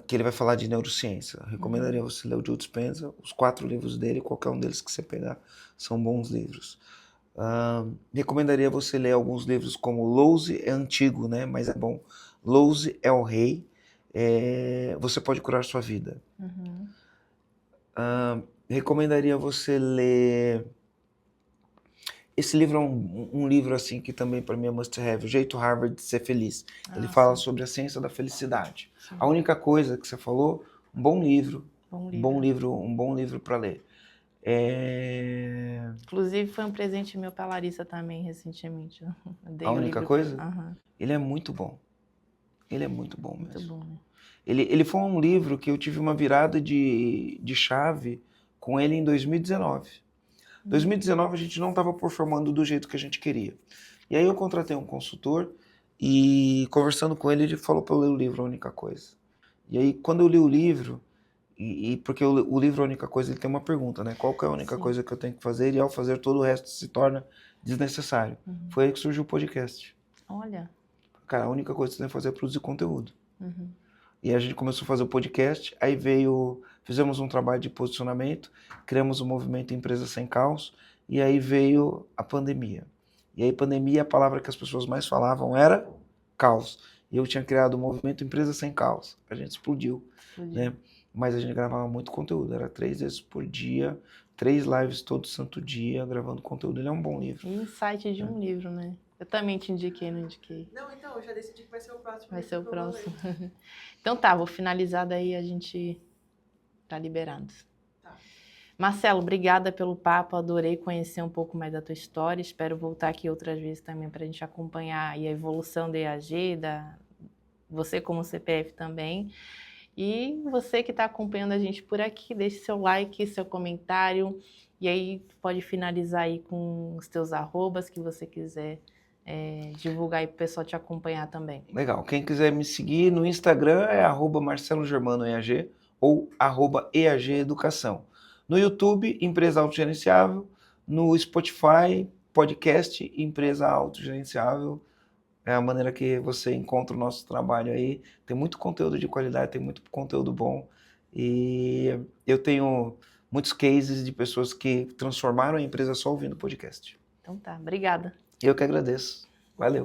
Que ele vai falar de neurociência. Eu recomendaria você ler o Joe Dispenza, os 4 livros dele, qualquer um deles que você pegar, são bons livros. Recomendaria você ler alguns livros como Lose é antigo, né? Mas é bom. Lose é o Rei. Você pode curar sua vida. Recomendaria você ler... Esse livro é um livro assim que também para mim é must have, O Jeito Harvard de Ser Feliz. Ele fala sobre a ciência da felicidade. Sim. A única coisa que você falou, um bom livro para ler. Inclusive foi um presente meu para a Larissa também recentemente. A única coisa? Ele é muito bom. Ele é muito bom mesmo. Muito bom, né? Ele foi um livro que eu tive uma virada de chave com ele em 2019. Em 2019 a gente não estava performando do jeito que a gente queria. E aí eu contratei um consultor e conversando com ele, ele falou para eu ler o livro A Única Coisa. E aí quando eu li o livro, porque o livro A Única Coisa ele tem uma pergunta, né? Qual que é a única coisa que eu tenho que fazer? E ao fazer todo o resto se torna desnecessário. Foi aí que surgiu o podcast. Olha. Cara, a única coisa que você tem que fazer é produzir conteúdo. E a gente começou a fazer o podcast, aí fizemos um trabalho de posicionamento, criamos o movimento Empresa Sem Caos, e aí veio a pandemia. E aí pandemia, a palavra que as pessoas mais falavam era caos. E eu tinha criado o movimento Empresa Sem Caos. A gente explodiu. Né? Mas a gente gravava muito conteúdo, era 3 vezes por dia, 3 lives todo santo dia, gravando conteúdo. Ele é um bom livro. E insight de um livro, né? Eu também te indiquei, não indiquei? Não, então, eu já decidi que vai ser o próximo. Vai ser o próximo. Então tá, vou finalizar daí, a gente tá liberado. Tá. Marcelo, obrigada pelo papo, adorei conhecer um pouco mais da tua história, espero voltar aqui outras vezes também para a gente acompanhar aí a evolução da EAG, você como CPF também. E você que está acompanhando a gente por aqui, deixe seu like, seu comentário, e aí pode finalizar aí com os teus arrobas que você quiser divulgar aí para o pessoal te acompanhar também. Legal. Quem quiser me seguir no Instagram é @MarceloGermanoEAG ou @EAGEducação. No YouTube, Empresa Autogerenciável. No Spotify, podcast Empresa Autogerenciável. É a maneira que você encontra o nosso trabalho aí. Tem muito conteúdo de qualidade, tem muito conteúdo bom. E eu tenho muitos cases de pessoas que transformaram a empresa só ouvindo podcast. Então tá, obrigada. Eu que agradeço. Valeu.